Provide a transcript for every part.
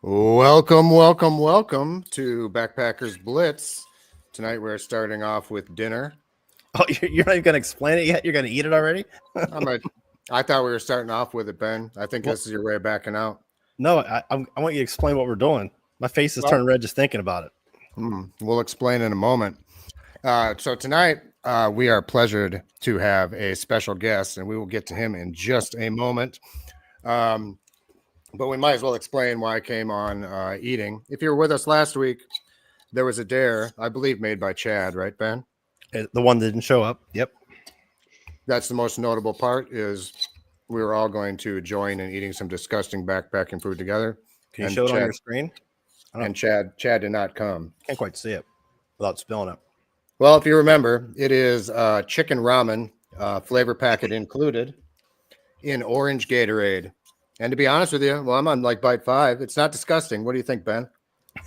Welcome to Backpackers Blitz. Tonight we're starting off with dinner. Oh, you're not even going to explain it yet? You're going to eat it already? I thought we were starting off with it, Ben. I think this is your way of backing out. No, I want you to explain what we're doing. My face is turning red just thinking about it. We'll explain in a moment. So tonight we are pleasured to have a special guest, and we will get to him in just a moment. But we might as well explain why I came on eating. If you were with us last week, there was a dare, I believe, made by Chad, right, Ben? The one that didn't show up. Yep. That's the most notable part is we were all going to join in eating some disgusting backpacking food together. Can you show it on your screen? And Chad did not come. Can't quite see it without spilling it. Well, if you remember, it is chicken ramen, flavor packet included, in orange Gatorade. And to be honest with you, well, I'm on like bite 5. It's not disgusting. What do you think, Ben?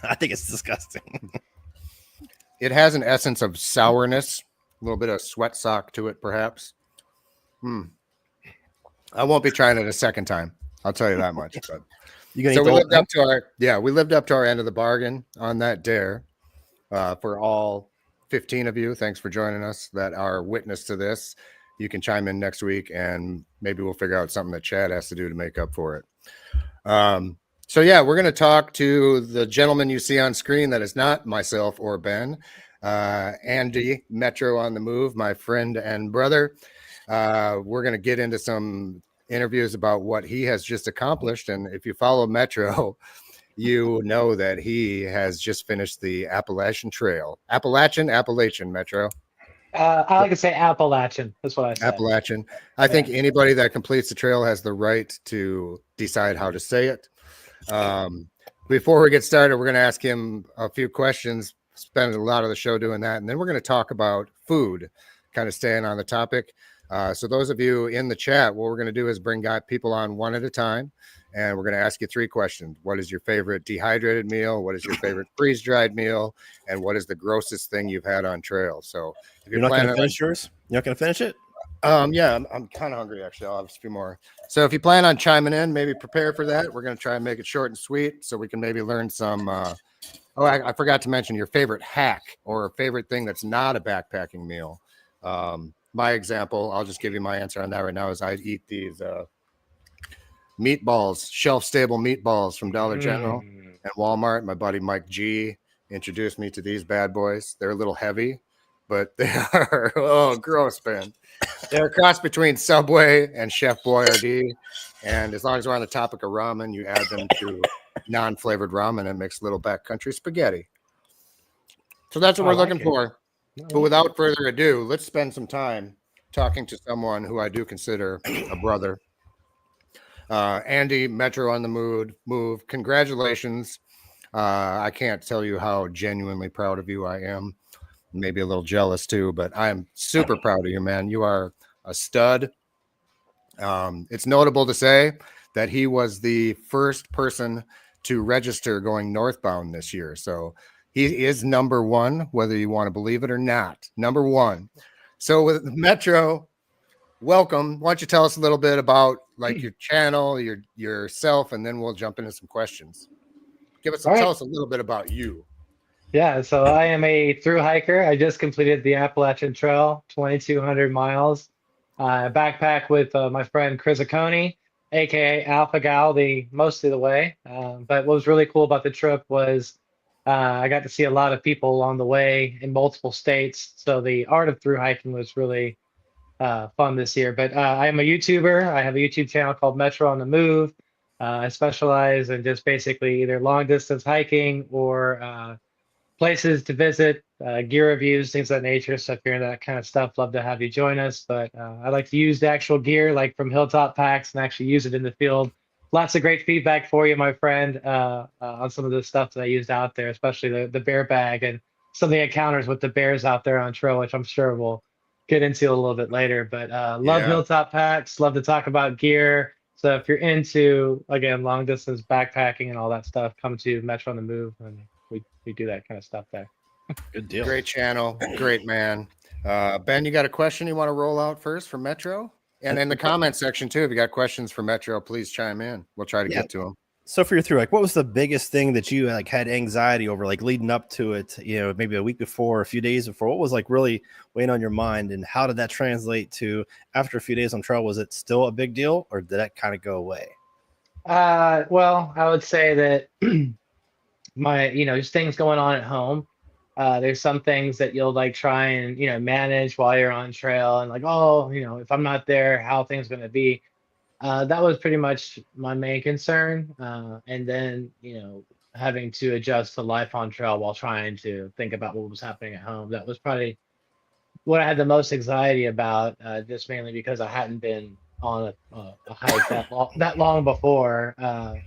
I think it's disgusting. It has an essence of sourness, a little bit of sweat sock to it, perhaps. I won't be trying it a second time. I'll tell you that much. But we lived up to our end of the bargain on that dare. For all 15 of you, thanks for joining us that are witness to this. You can chime in next week and maybe we'll figure out something that Chad has to do to make up for it. So yeah, we're going to talk to the gentleman you see on screen that is not myself or Ben, Andy, Metro on the Move, my friend and brother. We're going to get into some interviews about what he has just accomplished. And if you follow Metro, you know that he has just finished the Appalachian Trail. Appalachian, Metro. I like to say Appalachian. That's what I say. Appalachian. I think anybody that completes the trail has the right to decide how to say it. Before we get started, we're going to ask him a few questions, spend a lot of the show doing that, and then we're going to talk about food, kind of staying on the topic. So those of you in the chat, what we're going to do is bring people on one at a time, and we're going to ask you 3 questions. What is your favorite dehydrated meal? What is your favorite freeze-dried meal? And what is the grossest thing you've had on trail? So if you're not going to finish yours? You're not going to finish it? Yeah, I'm kind of hungry, actually. I'll have a few more. So if you plan on chiming in, maybe prepare for that. We're going to try and make it short and sweet so we can maybe learn some. I forgot to mention your favorite hack or a favorite thing that's not a backpacking meal. My example, I'll just give you my answer on that right now, is I eat these meatballs, shelf-stable meatballs from Dollar General and Walmart. My buddy Mike G introduced me to these bad boys. They're a little heavy, but they are, gross, man. They're a cross between Subway and Chef Boyardee. And as long as we're on the topic of ramen, you add them to non-flavored ramen and mix little backcountry spaghetti. So that's what we're looking for. But without further ado, let's spend some time talking to someone who I do consider a brother. Andy, Metro on the Move. Congratulations. I can't tell you how genuinely proud of you I am. Maybe a little jealous too, but I'm super proud of you, man. You are a stud. It's notable to say that he was the first person to register going northbound this year. So he is number 1, whether you want to believe it or not. Number 1. So with Metro, welcome. Why don't you tell us a little bit about like your channel, yourself, and then we'll jump into some questions. Tell us a little bit about you. Yeah, so I am a thru hiker. I just completed the Appalachian Trail, 2,200 miles. Backpack with my friend Chris Aconi, aka Alpha Gal, most of the way. But what was really cool about the trip was I got to see a lot of people along the way in multiple states. So the art of thru hiking was really fun this year. But I am a YouTuber. I have a YouTube channel called Metro on the Move. I specialize in just basically either long distance hiking or places to visit, gear reviews, things of that nature. So if you're into that kind of stuff, love to have you join us. But I like to use the actual gear, like from Hilltop Packs, and actually use it in the field. Lots of great feedback for you, my friend, on some of the stuff that I used out there, especially the bear bag and some of the encounters with the bears out there on trail, which I'm sure we'll get into a little bit later. But love Hilltop Packs, love to talk about gear. So if you're into, again, long distance backpacking and all that stuff, come to Metro on the Move, and we do that kind of stuff there. Good deal. Great channel. Great man. Ben, you got a question you want to roll out first for Metro? And in the comment section too, if you got questions for Metro, please chime in. We'll try to get to them. So for your through, like, what was the biggest thing that you like had anxiety over, like leading up to it? Maybe a week before, a few days before. What was like really weighing on your mind, and how did that translate to after a few days on trail? Was it still a big deal, or did that kind of go away? Well, I would say that just things going on at home. There's some things that you'll like try and manage while you're on trail, and like, oh, if I'm not there, how things going to be. That was pretty much my main concern. And then, having to adjust to life on trail while trying to think about what was happening at home. That was probably what I had the most anxiety about, just mainly because I hadn't been on a hike that long before,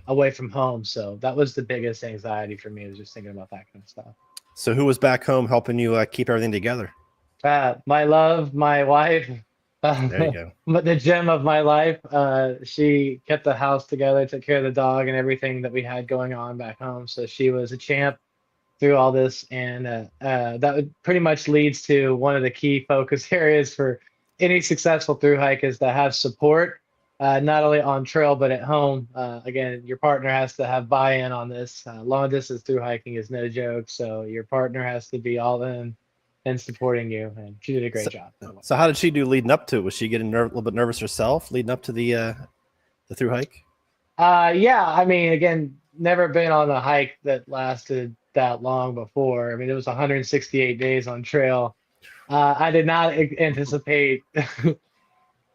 away from home. So that was the biggest anxiety for me, was just thinking about that kind of stuff. So who was back home helping you keep everything together? My love, my wife. There you go. But the gem of my life, she kept the house together, took care of the dog and everything that we had going on back home. So she was a champ through all this, and that would pretty much leads to one of the key focus areas for any successful through hike is to have support, not only on trail but at home. Again, your partner has to have buy-in on this. Long distance through hiking is no joke, so your partner has to be all in and supporting you, and she did a great job. So how did she do leading up to it? Was she getting a little bit nervous herself leading up to the through hike? Yeah, I mean, again, never been on a hike that lasted that long before. I mean, it was 168 days on trail. I did not anticipate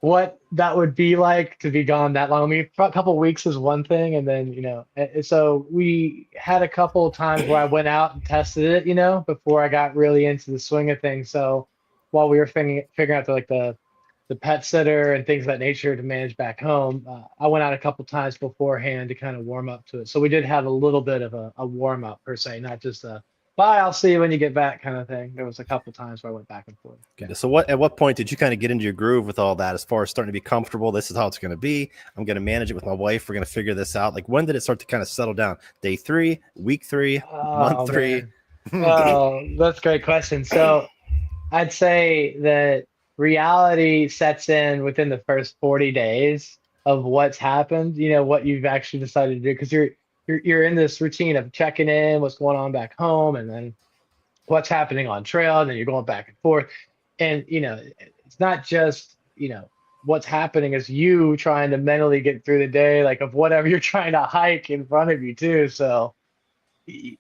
what that would be like to be gone that long. I mean, a couple of weeks is one thing, and then so we had a couple of times where I went out and tested it, before I got really into the swing of things. So while we were figuring out the pet sitter and things of that nature to manage back home, I went out a couple times beforehand to kind of warm up to it. So we did have a little bit of a warm up per se, not just a bye, I'll see you when you get back kind of thing. There was a couple times where I went back and forth. Okay. So at what point did you kind of get into your groove with all that, as far as starting to be comfortable? This is how it's going to be. I'm going to manage it with my wife. We're going to figure this out. Like, when did it start to kind of settle down? Day 3, week 3, month 3? Oh, that's a great question. So I'd say that reality sets in within the first 40 days of what's happened, what you've actually decided to do, because you're in this routine of checking in, what's going on back home, and then what's happening on trail, and then you're going back and forth. And, it's not just, what's happening is you trying to mentally get through the day, like of whatever you're trying to hike in front of you too. So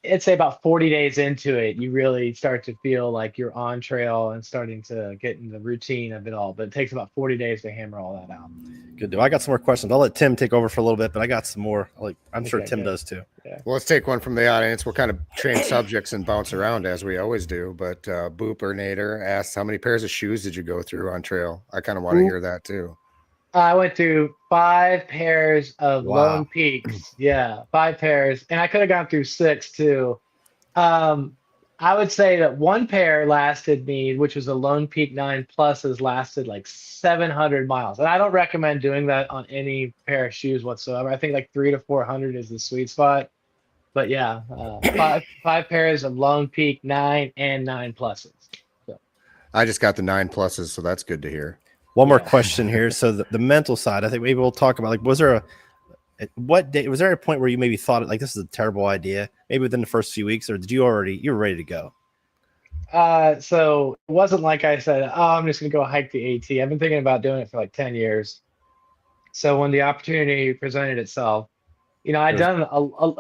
I'd say about 40 days into it, you really start to feel like you're on trail and starting to get in the routine of it all. But it takes about 40 days to hammer all that out. Good deal. I got some more questions. I'll let Tim take over for a little bit, but I got some more. I'm sure Tim does too. Yeah. Well, let's take one from the audience. We'll kind of train subjects and bounce around as we always do. But Booper Nader asks, how many pairs of shoes did you go through on trail? I kind of want to hear that too. I went through 5 pairs of Lone Peaks. Yeah, 5 pairs. And I could have gone through 6 too. I would say that 1 pair lasted me, which was a Lone Peak 9 Pluses, lasted like 700 miles. And I don't recommend doing that on any pair of shoes whatsoever. I think like 300 to 400 is the sweet spot. But yeah, 5 pairs of Lone Peak 9 and 9 Pluses. So. I just got the 9 Pluses, so that's good to hear. One more question here. So the mental side, I think maybe we'll talk about, like, was there a point where you maybe thought it like, this is a terrible idea, maybe within the first few weeks, or you were ready to go? So it wasn't like I said, oh, I'm just going to go hike the AT. I've been thinking about doing it for like 10 years. So when the opportunity presented itself, I'd done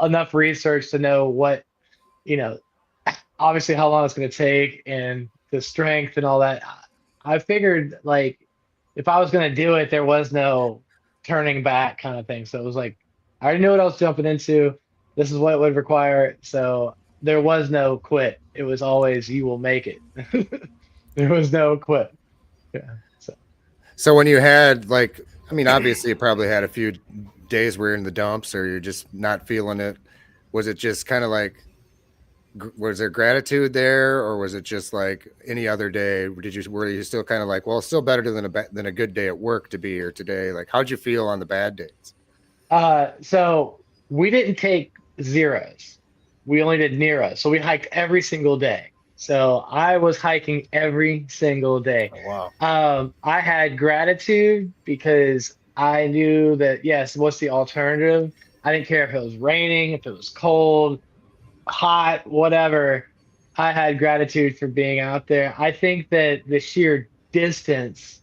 enough research to know what, obviously how long it's going to take and the strength and all that. I figured, like, if I was going to do it, there was no turning back kind of thing. So it was like, I already knew what I was jumping into. This is what it would require. So there was no quit. It was always, you will make it. There was no quit. Yeah. So when you had, like, I mean, obviously you probably had a few days where you're in the dumps or you're just not feeling it. Was it just kind of like, was there gratitude there, or was it just like any other day? Were you still kind of like, well, it's still better than a good day at work to be here today? Like, how'd you feel on the bad days? So we didn't take zeros. We only did Neros. So we hiked every single day. So I was hiking every single day. Oh, wow. I had gratitude because I knew that, yes, what's the alternative? I didn't care if it was raining, if it was cold, hot, whatever. I had gratitude for being out there. I think that the sheer distance,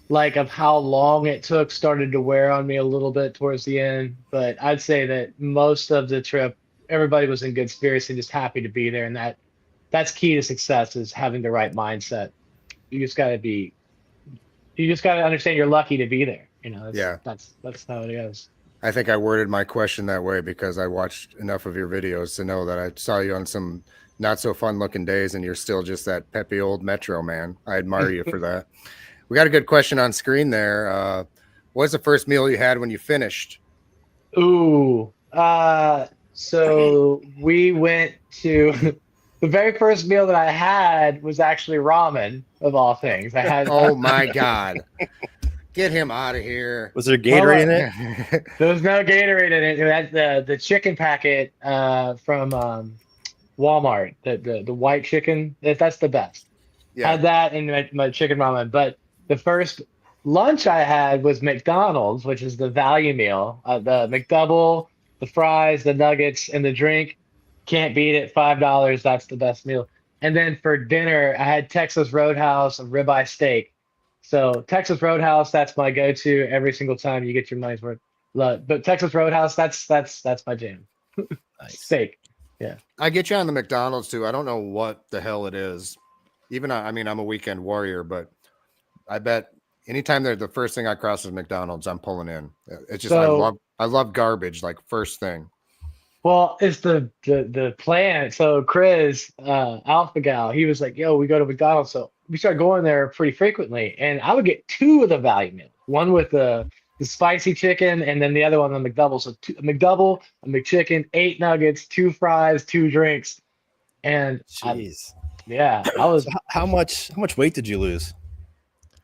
like of how long it took, started to wear on me a little bit towards the end. But I'd say that most of the trip, everybody was in good spirits and just happy to be there. And that's key to success, is having the right mindset. You just got to be, you just got to understand you're lucky to be there. That's how it is. I think I worded my question that way because I watched enough of your videos to know that I saw you on some not so fun looking days and you're still just that peppy old Metro man. I admire you for that. We got a good question on screen there. What's the first meal you had when you finished? Ooh, so we went to the very first meal that I had was actually ramen, of all things. I had. Oh my God. Get him out of here. Was there Gatorade in it? There was no Gatorade in it. It had the chicken packet from Walmart, the white chicken. That's the best. Yeah. Had that in my chicken ramen. But the first lunch I had was McDonald's, which is the value meal. The McDouble, the fries, the nuggets, and the drink. Can't beat it. $5. That's the best meal. And then for dinner, I had Texas Roadhouse, a ribeye steak. So Texas Roadhouse, that's my go-to every single time you get your money's worth. But Texas Roadhouse, that's my jam. Nice. Steak. Yeah. I get you on the McDonald's too. I don't know what the hell it is. Even I'm a weekend warrior, but I bet anytime they're the first thing I cross is McDonald's, I'm pulling in. It's just I love garbage, like first thing. Well, it's the plan. So Chris, Alpha Gal, he was like, yo, we go to McDonald's. So we started going there pretty frequently. And I would get two of the value meals, one with the spicy chicken and then the other one, the McDouble. So a McDouble, a McChicken, 8 nuggets, 2 fries, 2 drinks. And jeez. I was. How much weight did you lose?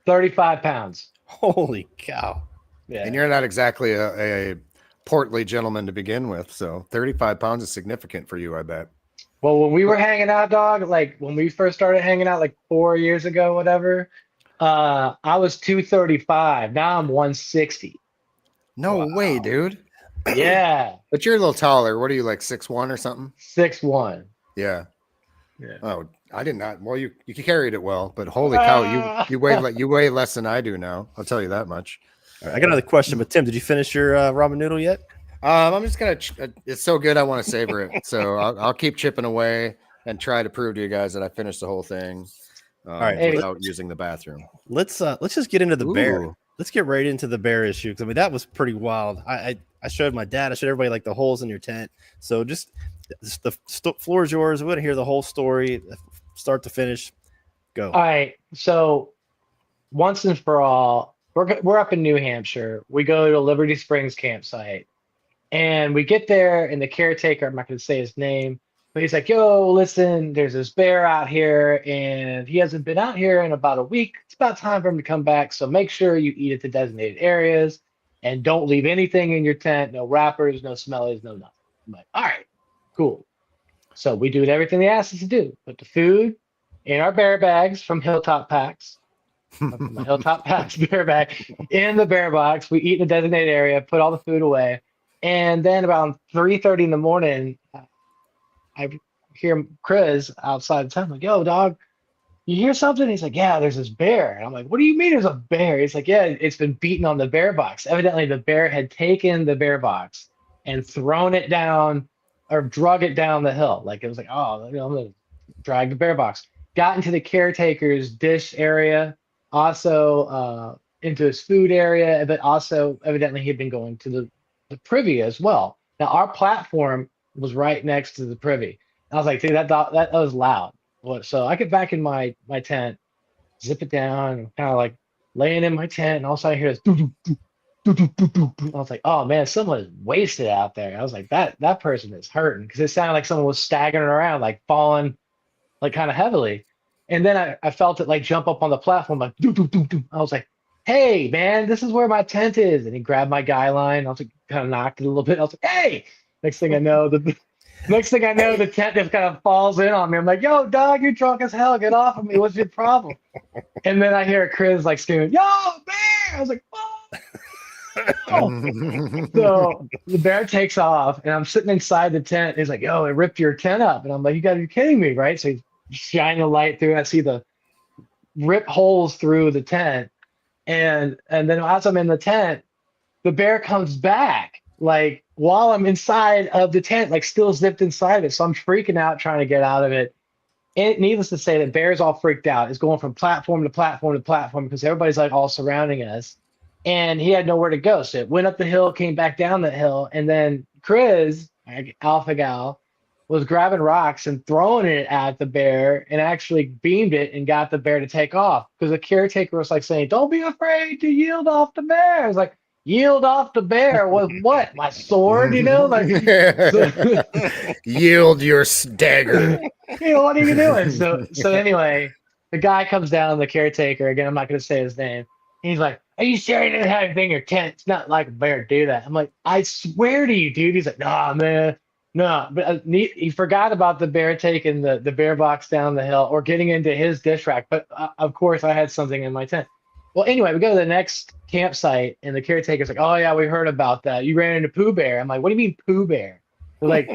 35 pounds. Holy cow. Yeah. And you're not exactly a portly gentleman to begin with. So 35 pounds is significant for you, I bet. Well, when we were hanging out, dog, like when we first started hanging out like 4 years ago, whatever, I was 235. Now I'm 160. No way, dude. Yeah. But you're a little taller. What are you, like 6'1" or something? 6'1". Yeah. Yeah. Oh, I did not. Well, you carried it well, but holy cow, you weigh less than I do now. I'll tell you that much. Right, I got another question, but Tim, did you finish your ramen noodle yet? I'm just gonna. It's so good, I want to savor it. So I'll keep chipping away and try to prove to you guys that I finished the whole thing. All right, without using the bathroom. Let's just get into the bear. Let's get right into the bear issue, because I mean that was pretty wild. I showed my dad. I showed everybody like the holes in your tent. So just the floor is yours. We're gonna hear the whole story, start to finish. Go. All right. So once and for all, we're up in New Hampshire. We go to Liberty Springs campsite, and we get there, and the caretaker, I'm not going to say his name, but he's like, yo, listen, there's this bear out here, and he hasn't been out here in about a week. It's about time for him to come back, so make sure you eat at the designated areas, and don't leave anything in your tent, no wrappers, no smellies, no nothing. I'm like, all right, cool. So we do everything they asked us to do. Put the food in our bear bags from Hilltop Packs. My Hilltop Packs bear bag in the bear box. We eat in the designated area, put all the food away. And then about 3:30 in the morning, I hear Chris outside the tent. I'm like, yo, dog, you hear something? He's like, yeah, there's this bear. And I'm like, what do you mean there's a bear? He's like, yeah, it's been beaten on the bear box. Evidently, the bear had taken the bear box and thrown it down or drug it down the hill. Like, it was like, oh, I'm going to drag the bear box. Got into the caretaker's dish area, also into his food area, but also evidently he'd been going to the privy as well. Now, our platform was right next to the privy. I was like, dude, that was loud. So I get back in my tent, zip it down, kind of like laying in my tent, and all of a sudden I hear this doo doo doo doo doo doo doo. I was like, oh man, someone is wasted out there. I was like, that person is hurting, because it sounded like someone was staggering around, like falling, like kind of heavily. And then I felt it like jump up on the platform, like doo doo doo doo. I was like, hey man, this is where my tent is. And he grabbed my guy line. I was like, kind of knocked it a little bit. I was like, hey. Next thing I know, the tent just kind of falls in on me. I'm like, yo, dog, you're drunk as hell. Get off of me. What's your problem? And then I hear Chris like screaming, yo, bear. I was like, oh. So the bear takes off, and I'm sitting inside the tent. He's like, "Yo, it ripped your tent up," and I'm like, "You got to be kidding me, right?" So he's shining the light through. I see the rip holes through the tent, and then as I'm in the tent, the bear comes back like while I'm inside of the tent, like still zipped inside it. So I'm freaking out trying to get out of it. And needless to say, the bear's all freaked out. It's going from platform to platform to platform because everybody's like all surrounding us. And he had nowhere to go. So it went up the hill, came back down the hill, and then Chris, Alpha Gal, was grabbing rocks and throwing it at the bear and actually beamed it and got the bear to take off. Because the caretaker was like saying, "Don't be afraid to yield off the bear." It's like, yield off the bear with what? My sword, you know? Like so, yield your dagger. what are you doing? So anyway, the guy comes down, the caretaker, again, I'm not gonna say his name. He's like, "Are you sure you didn't have anything in your tent? It's not like a bear do that." I'm like, "I swear to you, dude." He's like, "Nah, man. No." But he forgot about the bear taking the bear box down the hill or getting into his dish rack. But of course, I had something in my tent. Well, anyway, we go to the next campsite, and the caretaker's like, "Oh yeah, we heard about that. You ran into Pooh Bear." I'm like, "What do you mean Pooh Bear?" They're like,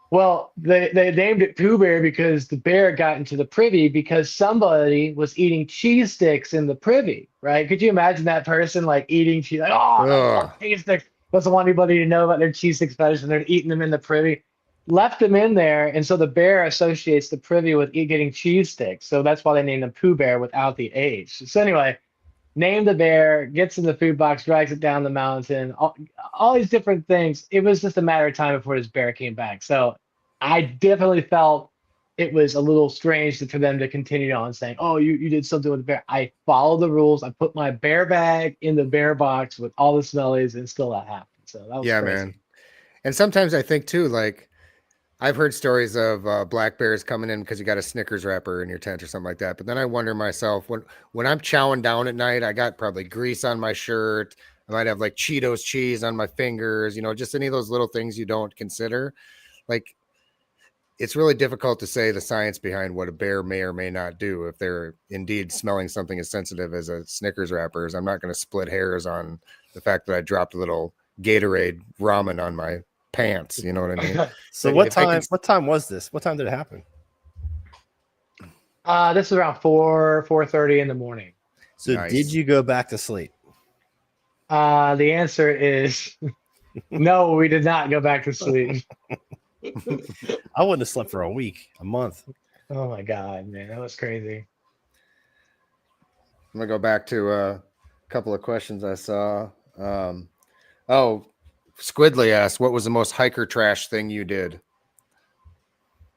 "Well, they named it Pooh Bear because the bear got into the privy because somebody was eating cheese sticks in the privy, right? Could you imagine that person like eating cheese, like, oh, I love cheese sticks, doesn't want anybody to know about their cheese sticks fetish, and they're eating them in the privy." Left them in there, and so the bear associates the privy with getting cheese sticks. So that's why they named him Pooh Bear without the H. So anyway, name the bear, gets in the food box, drags it down the mountain, all these different things. It was just a matter of time before this bear came back. So I definitely felt it was a little strange for them to continue on saying, "Oh, you did something with the bear." I followed the rules. I put my bear bag in the bear box with all the smellies, and still that happened. So that was crazy. Man. And sometimes I think too, like I've heard stories of black bears coming in because you got a Snickers wrapper in your tent or something like that. But then I wonder myself, when I'm chowing down at night, I got probably grease on my shirt. I might have like Cheetos cheese on my fingers, just any of those little things you don't consider. Like, it's really difficult to say the science behind what a bear may or may not do if they're indeed smelling something as sensitive as a Snickers wrapper. I'm not going to split hairs on the fact that I dropped a little Gatorade ramen on my pants, you know what I mean? So what time was this? What time did it happen? This is around 4:30 in the morning. So nice. Did you go back to sleep? The answer is no, we did not go back to sleep. I wouldn't have slept for a week, a month. Oh my God, man, that was crazy. I'm gonna go back to a couple of questions I saw. Squidly asked, "What was the most hiker trash thing you did?"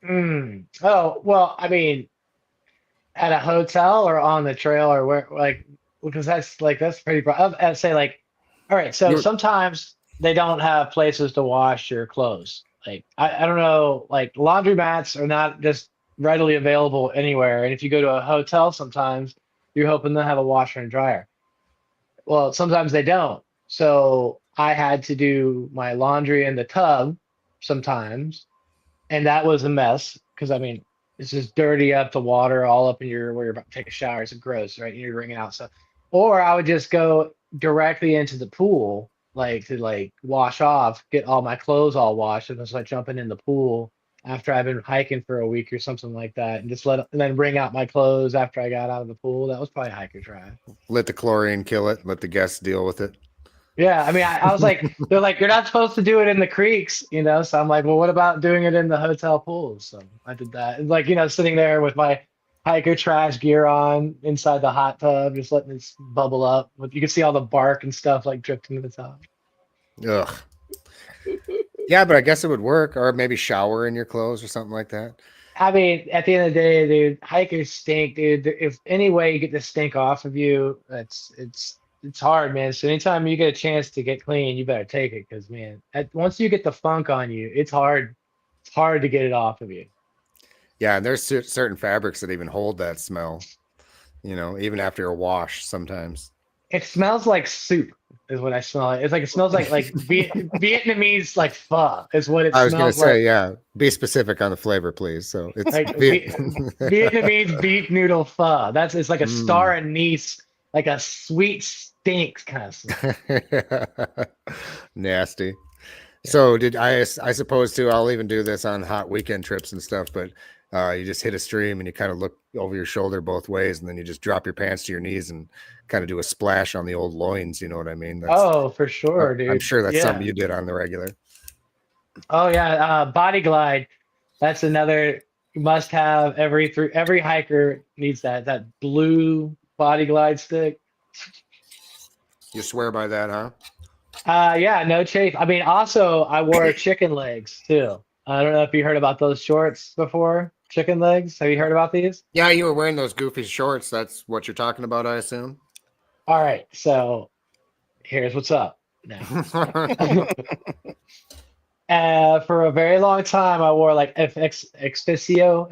Oh, well, I mean, at a hotel or on the trail or where, like, because that's pretty broad. I'd say, like, all right, so sometimes they don't have places to wash your clothes. Like, I don't know, like laundromats are not just readily available anywhere. And if you go to a hotel, sometimes you're hoping they'll have a washer and dryer. Well, sometimes they don't. So I had to do my laundry in the tub sometimes, and that was a mess because I mean it's just dirty up the water all up in where you're about to take a shower. It's gross, right? You're wringing out stuff. Or I would just go directly into the pool, like to wash off, get all my clothes all washed, and just like jumping in the pool after I've been hiking for a week or something like that, and just and then wring out my clothes after I got out of the pool. That was probably hiker trash. Let the chlorine kill it. Let the guests deal with it. Yeah, I mean, I was like, they're like, "You're not supposed to do it in the creeks," So I'm like, "Well, what about doing it in the hotel pools?" So I did that. And sitting there with my hiker trash gear on inside the hot tub, just letting it bubble up. You can see all the bark and stuff like drifting to the top. Ugh. Yeah, but I guess it would work, or maybe shower in your clothes or something like that. I mean, at the end of the day, dude, hikers stink, dude. If any way you get the stink off of you, it's hard, man. So anytime you get a chance to get clean, you better take it because, man, once you get the funk on you, it's hard. It's hard to get it off of you. Yeah, and there's certain fabrics that even hold that smell, even after a wash sometimes. It smells like soup is what I smell. It's like it smells like Vietnamese like pho is what it smells like. I was going to say, yeah, be specific on the flavor, please. So it's like Vietnamese beef noodle pho. It's like a star anise, like a sweet stink kind of smell. Nasty. So did I suppose too, I'll even do this on hot weekend trips and stuff, but you just hit a stream and you kind of look over your shoulder both ways and then you just drop your pants to your knees and kind of do a splash on the old loins. You know what I mean? Oh, for sure, dude. I'm sure that's Yeah. something you did on the regular. Oh yeah, body glide. That's another must have. Every hiker needs that blue body glide stick. You swear by that, huh? Yeah, no chafe. I mean, also I wore chicken legs too. I don't know if you heard about those shorts before. Chicken legs. Have you heard about these? Yeah, you were wearing those goofy shorts. That's what you're talking about, I assume. All right, so here's what's up now. For a very long time, I wore like Exficio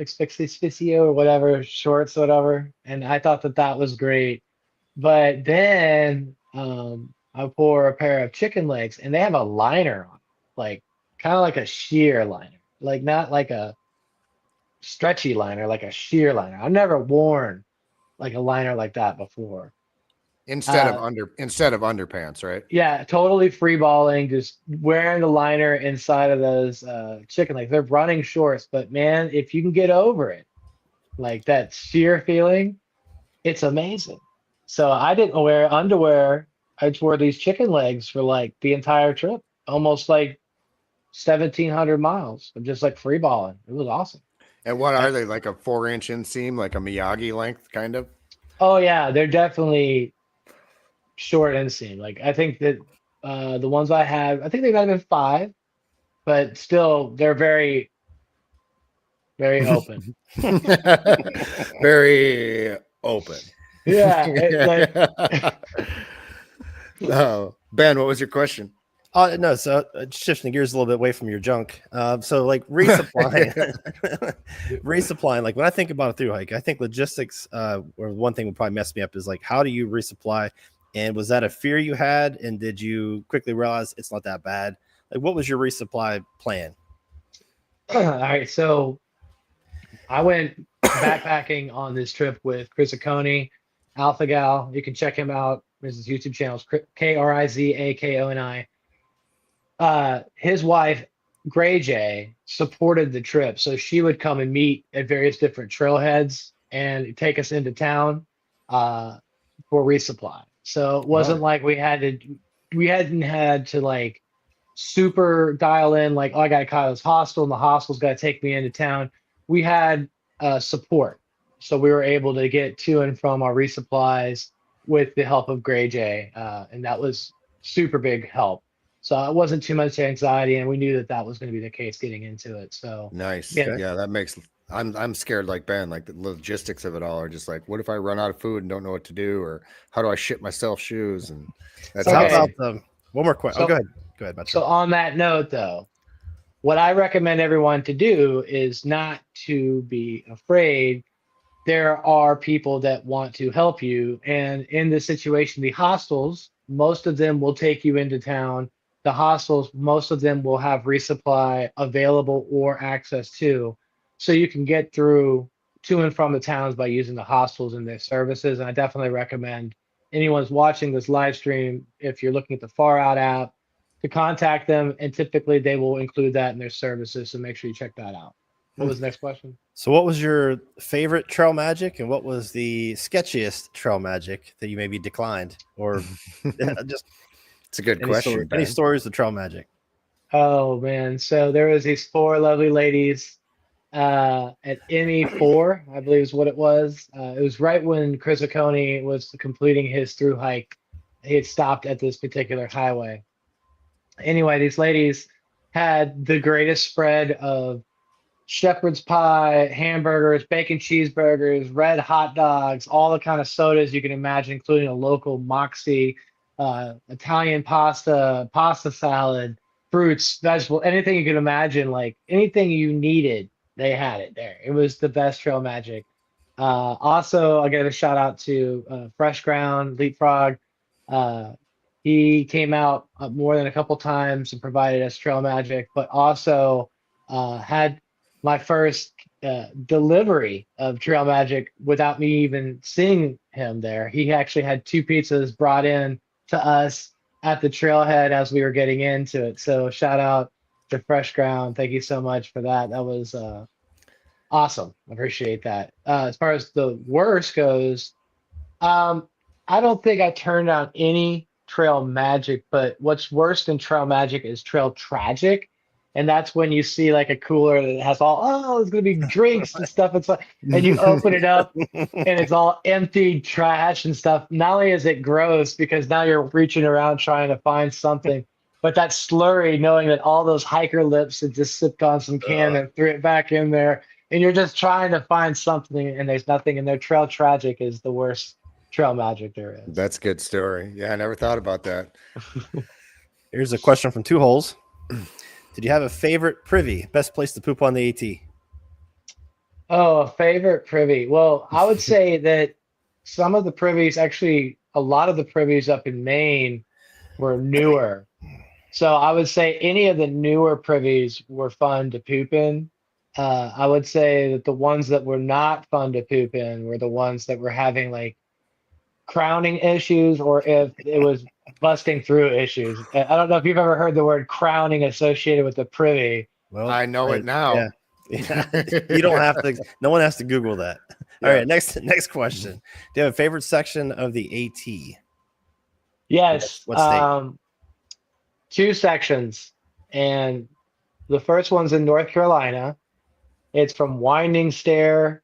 or whatever shorts, whatever, and I thought that was great. But then I wore a pair of chicken legs, and they have a liner on, like kind of like a sheer liner, like not like a stretchy liner, like a sheer liner. I've never worn like a liner like that before. Instead of underpants, right? Yeah, totally free balling, just wearing the liner inside of those chicken legs. They're running shorts, but man, if you can get over it, like that sheer feeling, it's amazing. So I didn't wear underwear. I just wore these chicken legs for like the entire trip, almost like 1,700 miles of just like free balling. It was awesome. And what are they, like a 4-inch inseam, like a Miyagi length kind of? Oh yeah, they're definitely short inseam. Like I think that the ones I have, I think they might have been 5, but still they're very, very open. Very open. Yeah. Oh, Ben, what was your question? No, so shifting gears a little bit away from your junk. So like resupplying, like when I think about a through hike, I think logistics, or one thing would probably mess me up is like, how do you resupply? And was that a fear you had? And did you quickly realize it's not that bad? Like, what was your resupply plan? All right. So I went backpacking on this trip with Chris Akoni, Alpha Gal. You can check him out. His YouTube channel is KRIZAKONI. His wife, Gray J, supported the trip. So she would come and meet at various different trailheads and take us into town for resupply. So it wasn't like we hadn't had to like super dial in like, oh, I got to call this hostel and the hostel's got to take me into town. We had support. So we were able to get to and from our resupplies with the help of Gray J. And that was super big help. So it wasn't too much anxiety, and we knew that was going to be the case getting into it. So nice. Yeah, that makes. I'm scared like Ben. Like the logistics of it all are just like, what if I run out of food and don't know what to do, or how do I ship myself shoes? And that's how about one more question. Go ahead. So on that note, though, what I recommend everyone to do is not to be afraid. There are people that want to help you, and in this situation, the hostels, most of them will take you into town. The hostels, most of them will have resupply available or access to, so you can get through to and from the towns by using the hostels and their services. And I definitely recommend anyone's watching this live stream, if you're looking at the Far Out app, to contact them, and typically they will include that in their services. So make sure you check that out. What was the next question? So what was your favorite trail magic, and what was the sketchiest trail magic that you maybe declined, or just? It's a good question. Any stories of trail magic? Oh man, so there was these 4 lovely ladies at ME4, I believe is what it was. It was right when Chris Akoni was completing his through hike. He had stopped at this particular highway. Anyway, these ladies had the greatest spread of shepherd's pie, hamburgers, bacon cheeseburgers, red hot dogs, all the kind of sodas you can imagine, including a local Moxie, Italian pasta salad, fruits, vegetables, anything you can imagine, like anything you needed, they had it there. It was the best trail magic. Also, I'll give a shout out to Fresh Ground, Leapfrog. He came out more than a couple times and provided us trail magic, but also had my first delivery of Trail Magic without me even seeing him there. He actually had 2 pizzas brought in to us at the trailhead as we were getting into it. So shout out to Fresh Ground. Thank you so much for that. That was awesome. I appreciate that. As far as the worst goes, I don't think I turned down any trail magic, but what's worse than trail magic is trail tragic. And that's when you see like a cooler that has all, oh, there's gonna be drinks and stuff. It's like, and you open it up and it's all empty trash and stuff. Not only is it gross because now you're reaching around trying to find something, but that slurry, knowing that all those hiker lips had just sipped on some can and threw it back in there, and you're just trying to find something and there's nothing in there. Trail tragic is the worst trail magic there is. That's a good story. Yeah, I never thought about that. Here's a question from Two Holes. Did you have a favorite privy? Best place to poop on the AT? Oh, a favorite privy. Well, I would say that some of the privies, actually, a lot of the privies up in Maine were newer. So I would say any of the newer privies were fun to poop in. I would say that the ones that were not fun to poop in were the ones that were having like crowning issues, or if it was busting through issues. I don't know if you've ever heard the word crowning associated with the privy. Well, I know it now. Yeah. You don't have to. No one has to Google that. All right. Next question. Do you have a favorite section of the AT? Yes. What state? 2 sections, and the first one's in North Carolina. It's from Winding Stair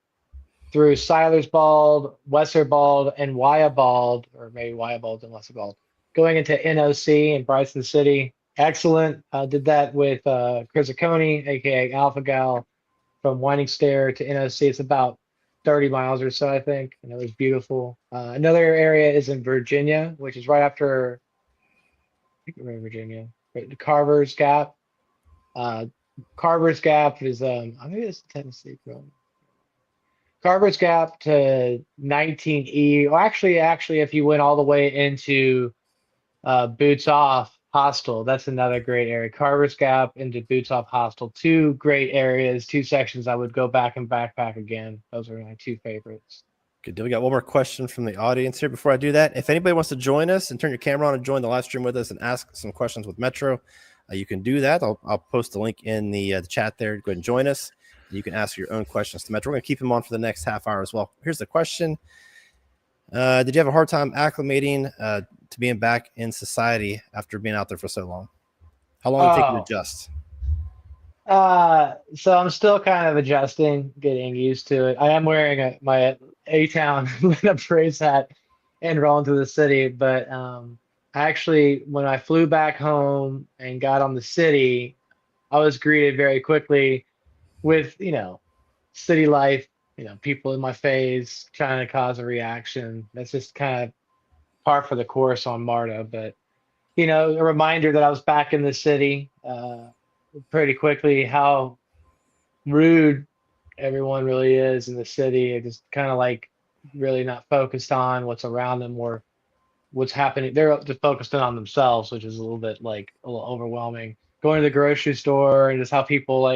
through Silersbald, Westerбald, and Wyabald, or maybe Wyabald and Westerбald, going into NOC in Bryson City. Excellent. Did that with Chris Aconi, aka Alpha Gal, from Winding Stair to NOC. It's about 30 miles or so, I think, and it was beautiful. Another area is in Virginia, which is right after, I think we're in Virginia, right, Carver's Gap. Carver's Gap is I think it's Tennessee. Carver's Gap to 19E. Or actually, if you went all the way into Boots Off Hostel, that's another great area. Carver's Gap into Boots Off Hostel, 2 great areas, 2 sections. I would go back and backpack again. Those are my 2 favorites. Good deal. We got one more question from the audience here. Before I do that, if anybody wants to join us and turn your camera on and join the live stream with us and ask some questions with Metro, you can do that. I'll post the link in the chat there. Go ahead and join us. You can ask your own questions to Metro. We're going to keep him on for the next half hour as well. Here's the question. Did you have a hard time acclimating to being back in society after being out there for so long? How long did it take you to adjust? So I'm still kind of adjusting, getting used to it. I am wearing my A-Town Braves hat and rolling through the city, but actually, when I flew back home and got on the city, I was greeted very quickly with, city life, people in my face trying to cause a reaction. That's just kind of par for the course on MARTA. But, a reminder that I was back in the city pretty quickly, how rude everyone really is in the city. It just kind of like really not focused on what's around them or what's happening. They're just focused on themselves, which is a little bit a little overwhelming. Going to the grocery store and just how people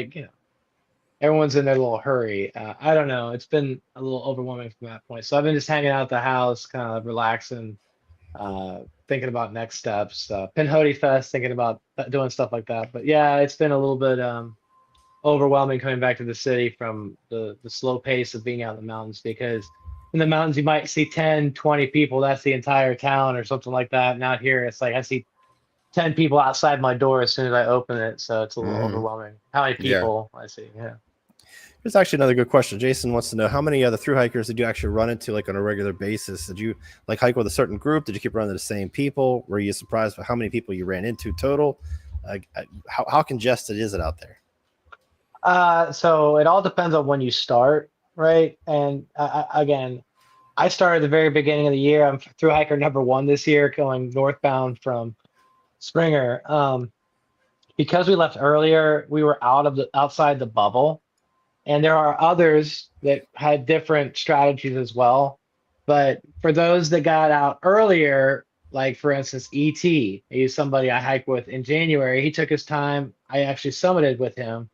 everyone's in their little hurry. I don't know. It's been a little overwhelming from that point. So I've been just hanging out at the house, kind of relaxing, thinking about next steps. Pinhoti Fest, thinking about doing stuff like that. But yeah, it's been a little bit overwhelming coming back to the city from the slow pace of being out in the mountains, because in the mountains you might see 10, 20 people. That's the entire town or something like that. And out here, it's like I see 10 people outside my door as soon as I open it. So it's a little overwhelming. How many people I see? Yeah. There's actually another good question. Jason wants to know, how many other thru hikers did you actually run into on a regular basis? Did you hike with a certain group? Did you keep running into the same people? Were you surprised by how many people you ran into total? How congested is it out there? So it all depends on when you start, right? And again, I started at the very beginning of the year. I'm thru hiker number 1 this year, going northbound from Springer. Because we left earlier, we were outside the bubble. And there are others that had different strategies as well. But for those that got out earlier, like for instance, ET, he's somebody I hiked with in January. He took his time. I actually summited with him.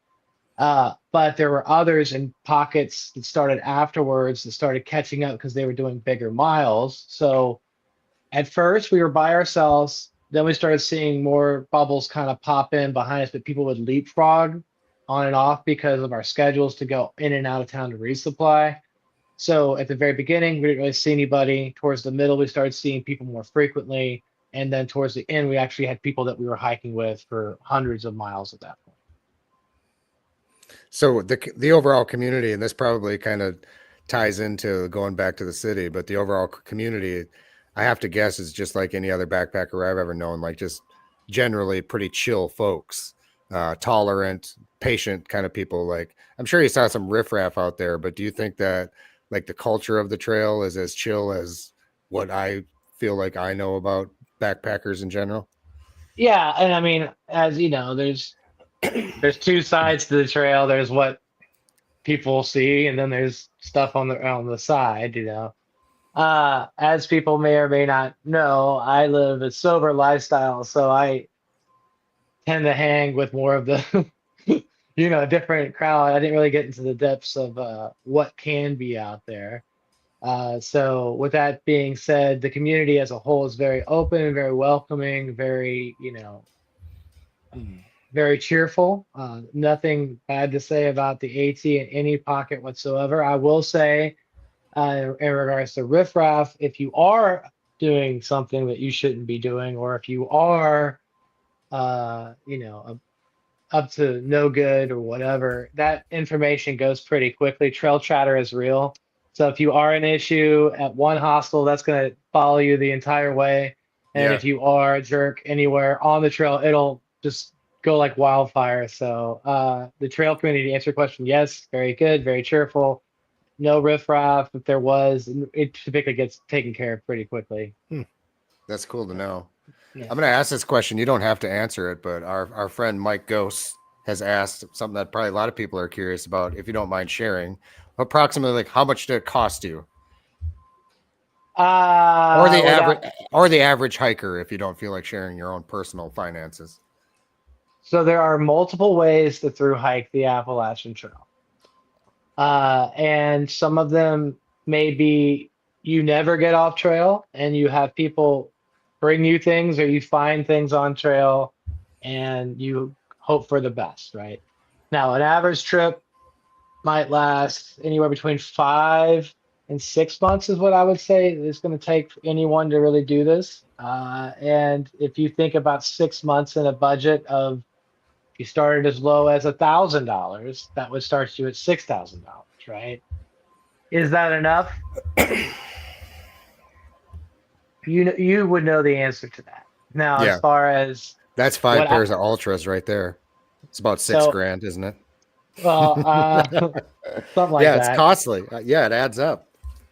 But there were others in pockets that started afterwards that started catching up because they were doing bigger miles. So at first we were by ourselves. Then we started seeing more bubbles kind of pop in behind us, but people would leapfrog on and off because of our schedules to go in and out of town to resupply. So at the very beginning, we didn't really see anybody. Towards the middle, we started seeing people more frequently. And then towards the end, we actually had people that we were hiking with for hundreds of miles at that point. So the overall community, and this probably kind of ties into going back to the city, but the overall community, I have to guess, is just like any other backpacker I've ever known, like just generally pretty chill folks, tolerant, patient kind of people. Like, I'm sure you saw some riffraff out there, but do you think that like the culture of the trail is as chill as what I feel like I know about backpackers in general? Yeah, and I mean, as you know, there's two sides to the trail. There's what people see, and then there's stuff on the side, you know. As people may or may not know, I live a sober lifestyle, so I tend to hang with more of the different crowd. I didn't really get into the depths of what can be out there. So with that being said, the community as a whole is very open, very welcoming, very, very cheerful. Nothing bad to say about the AT in any pocket whatsoever. I will say, in regards to riffraff, if you are doing something that you shouldn't be doing, or if you are, up to no good or whatever, that information goes pretty quickly. Trail chatter is real. So if you are an issue at one hostel, that's going to follow you the entire way. And if you are a jerk anywhere on the trail, it'll just go like wildfire. So the trail community, to answer your question, yes, very good, very cheerful. No riffraff. If there was, it typically gets taken care of pretty quickly. That's cool to know. Yeah. I'm going to ask this question. You don't have to answer it, but our friend Mike Ghost has asked something that probably a lot of people are curious about. If you don't mind sharing, approximately like how much did it cost you? Or the average hiker, if you don't feel like sharing your own personal finances. So there are multiple ways to through hike the Appalachian Trail. And some of them may be you never get off trail and you have people bring you things, or you find things on trail and you hope for the best, right? Now, an average trip might last anywhere between 5 and 6 months is what I would say it's going to take for anyone to really do this. And if you think about 6 months in a budget of, if you started as low as $1,000, that would start you at $6,000, right? Is that enough? You would know the answer to that. Now, as far as that's 5 pairs of ultras right there. It's about $6,000, isn't it? Well, something like that. Yeah, it's costly. Yeah, it adds up.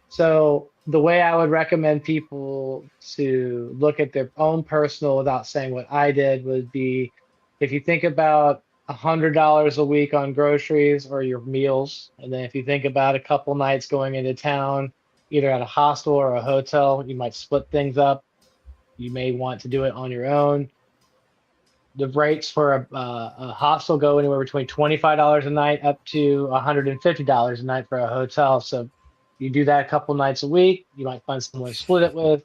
So the way I would recommend people to look at their own personal, without saying what I did, would be, if you think about $100 a week on groceries or your meals, and then if you think about a couple nights going into town, either at a hostel or a hotel, you might split things up. You may want to do it on your own. The rates for a hostel go anywhere between $25 a night up to $150 a night for a hotel. So you do that a couple nights a week. You might find someone to split it with.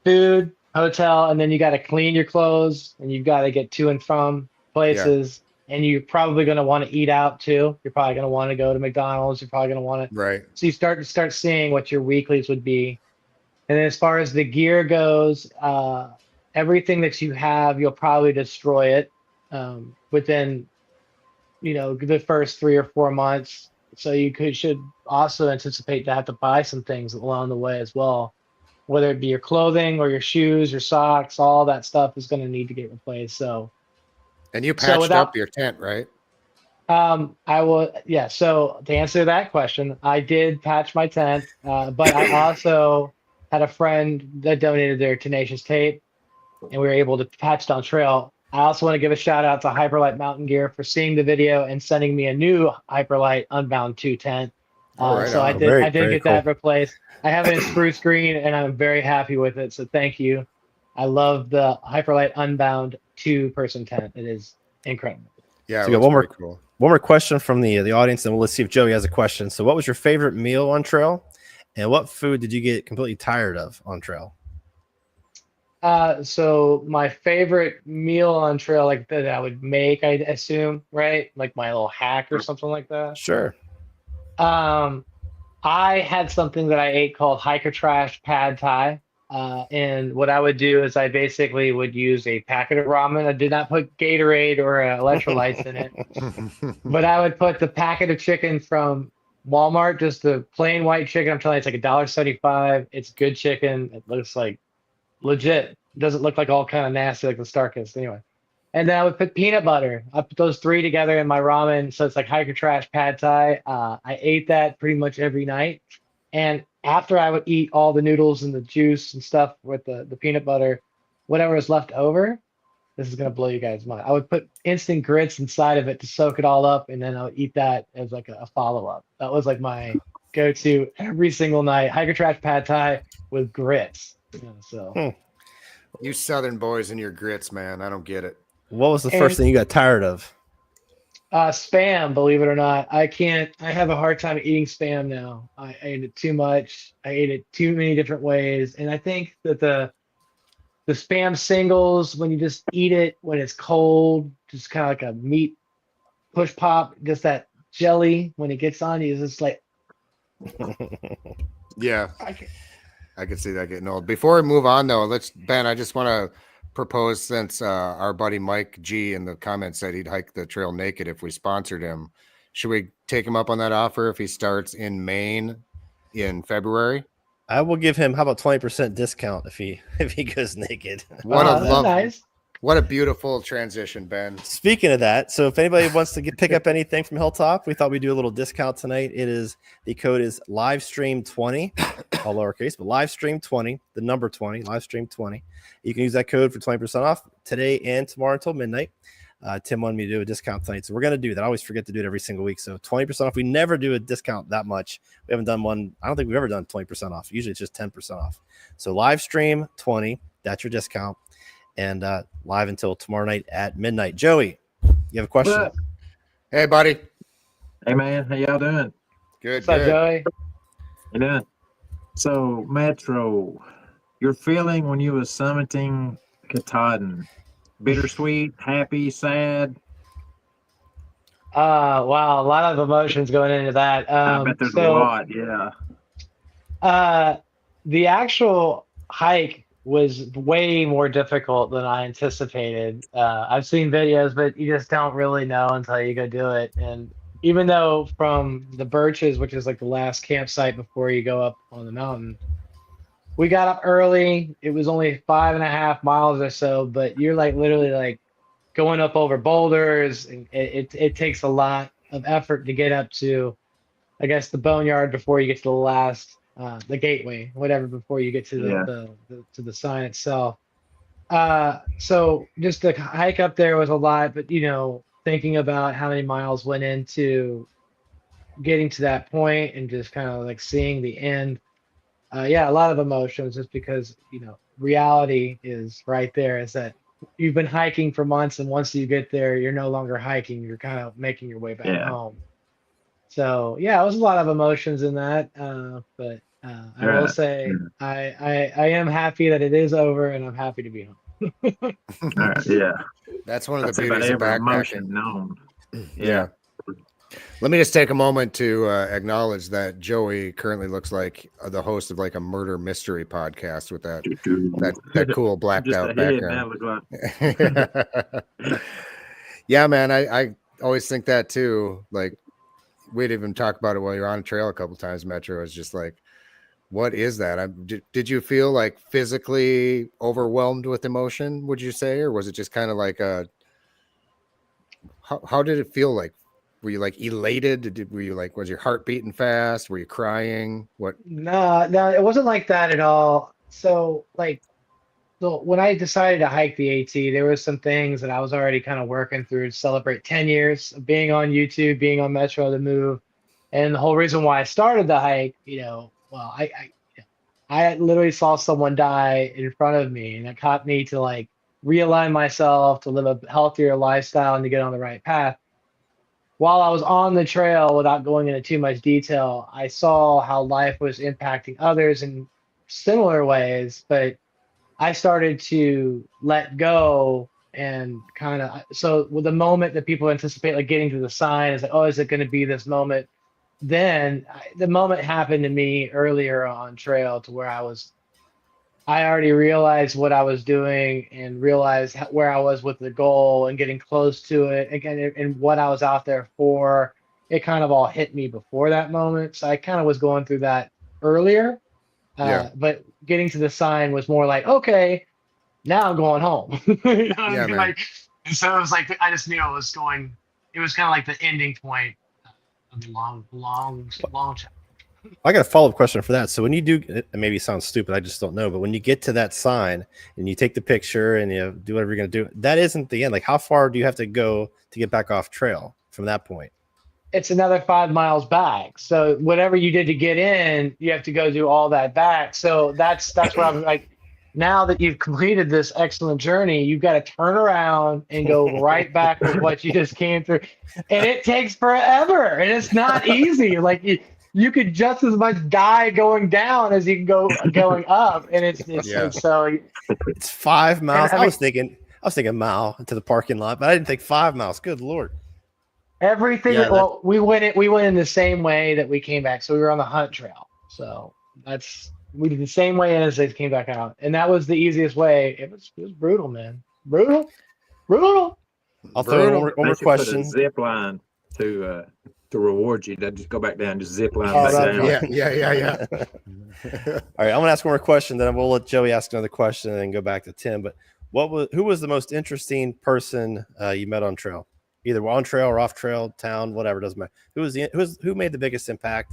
Food, hotel, and then you got to clean your clothes, and you've got to get to and from places. And you're probably going to want to eat out too. You're probably going to want to go to McDonald's. You're probably going to want to. Right. So you start seeing what your weeklies would be. And then as far as the gear goes, everything that you have, you'll probably destroy it within, the first 3 or 4 months. So should also anticipate to have to buy some things along the way as well, whether it be your clothing or your shoes, your socks. All that stuff is going to need to get replaced. So. And you patched up your tent, right? I will. Yeah. So to answer that question, I did patch my tent, but I also had a friend that donated their tenacious tape, and we were able to patch it on trail. I also want to give a shout out to Hyperlight Mountain Gear for seeing the video and sending me a new Hyperlight Unbound 2 tent. So I did get that replaced. I have it in spruce green, and I'm very happy with it. So thank you. I love the Hyperlight Unbound 2-person tent. It is incredible. Yeah, so got one more. Cool. One more question from the audience, and let's see if Joey has a question. So, what was your favorite meal on trail, and what food did you get completely tired of on trail? So my favorite meal on trail, like that I would make, I assume, right? Like my little hack or something like that. Sure. Um, I had something that I ate called hiker trash pad thai. And what I would do is I basically would use a packet of ramen. I did not put Gatorade or electrolytes in it, but I would put the packet of chicken from Walmart, just the plain white chicken. I'm telling you, it's like $1.75. It's good chicken. It looks like legit. It doesn't look like all kind of nasty like the Starkist. Anyway. And then I would put peanut butter. I put those three together in my ramen. So it's like hiker trash pad thai. I ate that pretty much every night. And after I would eat all the noodles and the juice and stuff with the peanut butter, whatever was left over, this is going to blow you guys' mind. I would put instant grits inside of it to soak it all up. And then I would eat that as like a follow-up. That was like my go-to every single night. Hiker trash pad thai with grits. So. You Southern boys and your grits, man. I don't get it. What was the first thing you got tired of? Spam, believe it or not. I have a hard time eating spam now. I ate it too much. I ate it too many different ways. And I think that the spam singles, when you just eat it when it's cold, just kind of like a meat push pop, just that jelly when it gets on you, is just like. Yeah. I could see that getting old. Before we move on, though, Ben, I just want to propose, since our buddy Mike G in the comments said he'd hike the trail naked if we sponsored him. Should we take him up on that offer if he starts in Maine in February? I will give him, how about 20% discount if he goes naked? What a beautiful transition, Ben. Speaking of that, so if anybody wants to pick up anything from Hilltop, we thought we'd do a little discount tonight. The code is livestream20, all lowercase, but livestream20, the number 20, livestream20. You can use that code for 20% off today and tomorrow until midnight. Tim wanted me to do a discount tonight, so we're going to do that. I always forget to do it every single week. So 20% off. We never do a discount that much. We haven't done one. I don't think we've ever done 20% off. Usually it's just 10% off. So livestream20, that's your discount. And live until tomorrow night at midnight. Joey, you have a question? Hey, buddy. Hey, man. How y'all doing? Good. What's up, Joey? You doing? So, Metro, your feeling when you was summiting Katahdin, bittersweet, happy, sad? Wow, a lot of emotions going into that. I bet there's a lot, yeah. The actual hike was way more difficult than I anticipated. I've seen videos, but you just don't really know until you go do it. And even though from the Birches, which is like the last campsite before you go up on the mountain, we got up early. It was only 5.5 miles or so, but you're like literally like going up over boulders. And it takes a lot of effort to get up to, I guess, the boneyard before you get to the last the gateway, whatever, before you get to the sign itself. So just the hike up there was a lot, but thinking about how many miles went into getting to that point and just kind of like seeing the end. A lot of emotions, just because reality is right there, is that you've been hiking for months, and once you get there, you're no longer hiking, you're kind of making your way back home. So it was a lot of emotions in that, but I will say I am happy that it is over, and I'm happy to be home. That's one of the beauties of backpacking. Known. Yeah. Let me just take a moment to acknowledge that Joey currently looks like the host of like a murder mystery podcast with that cool blacked out background. Yeah, man, I always think that too. Like, we'd even talk about it while you're on a trail a couple times. Metro is just like, what is that? Did you feel like physically overwhelmed with emotion, would you say, or was it just kind of like how did it feel like? Were you like elated? Were you like, was your heart beating fast? Were you crying? What? No, it wasn't like that at all. So when I decided to hike the AT, there was some things that I was already kind of working through to celebrate 10 years of being on YouTube, being on Metro The Move. And the whole reason why I started the hike, I literally saw someone die in front of me, and it caught me to like realign myself, to live a healthier lifestyle and to get on the right path. while I was on the trail, without going into too much detail, I saw how life was impacting others in similar ways, but I started to let go and kind of so with the moment that people anticipate like getting to the sign is like, oh, is it going to be this moment? Then the moment happened to me earlier on trail to where I already realized what I was doing and realized where I was with the goal and getting close to it again and what I was out there for. It kind of all hit me before that moment. So I kind of was going through that earlier. Yeah. But getting to the sign was more like, okay, now I'm going home. You know what I Yeah, mean? man. Like, and so it was like I just knew it was going. It was kind of like the ending point of the long chapter. I got a follow-up question for that. So when you do, it maybe sounds stupid, I just don't know, but when you get to that sign and you take the picture and you do whatever you're going to do, that isn't the end. Like, how far do you have to go to get back off trail from that point? It's another 5 miles back. So whatever you did to get in, you have to go do all that back. So that's what I'm like. Now that you've completed this excellent journey, you've got to turn around and go right back with what you just came through, and it takes forever, and it's not easy. Like you could just as much die going down as you can go going up, and it's so. It's 5 miles. And I was thinking a mile to the parking lot, but I didn't think 5 miles. Good Lord. Everything. Yeah, Well, we went in the same way that we came back. So we were on the hunt trail. So we did the same way as they came back out, and that was the easiest way. It was brutal, man. Brutal. I'll throw in one They more should put question. a zip line to reward you. Just go back down, just zip line Oh, back that's down. Yeah. All right, I'm gonna ask one more question, then we'll let Joey ask another question and then go back to Tim. But who was the most interesting person you met on trail? Either on trail or off trail, town, whatever, doesn't matter. Who made the biggest impact?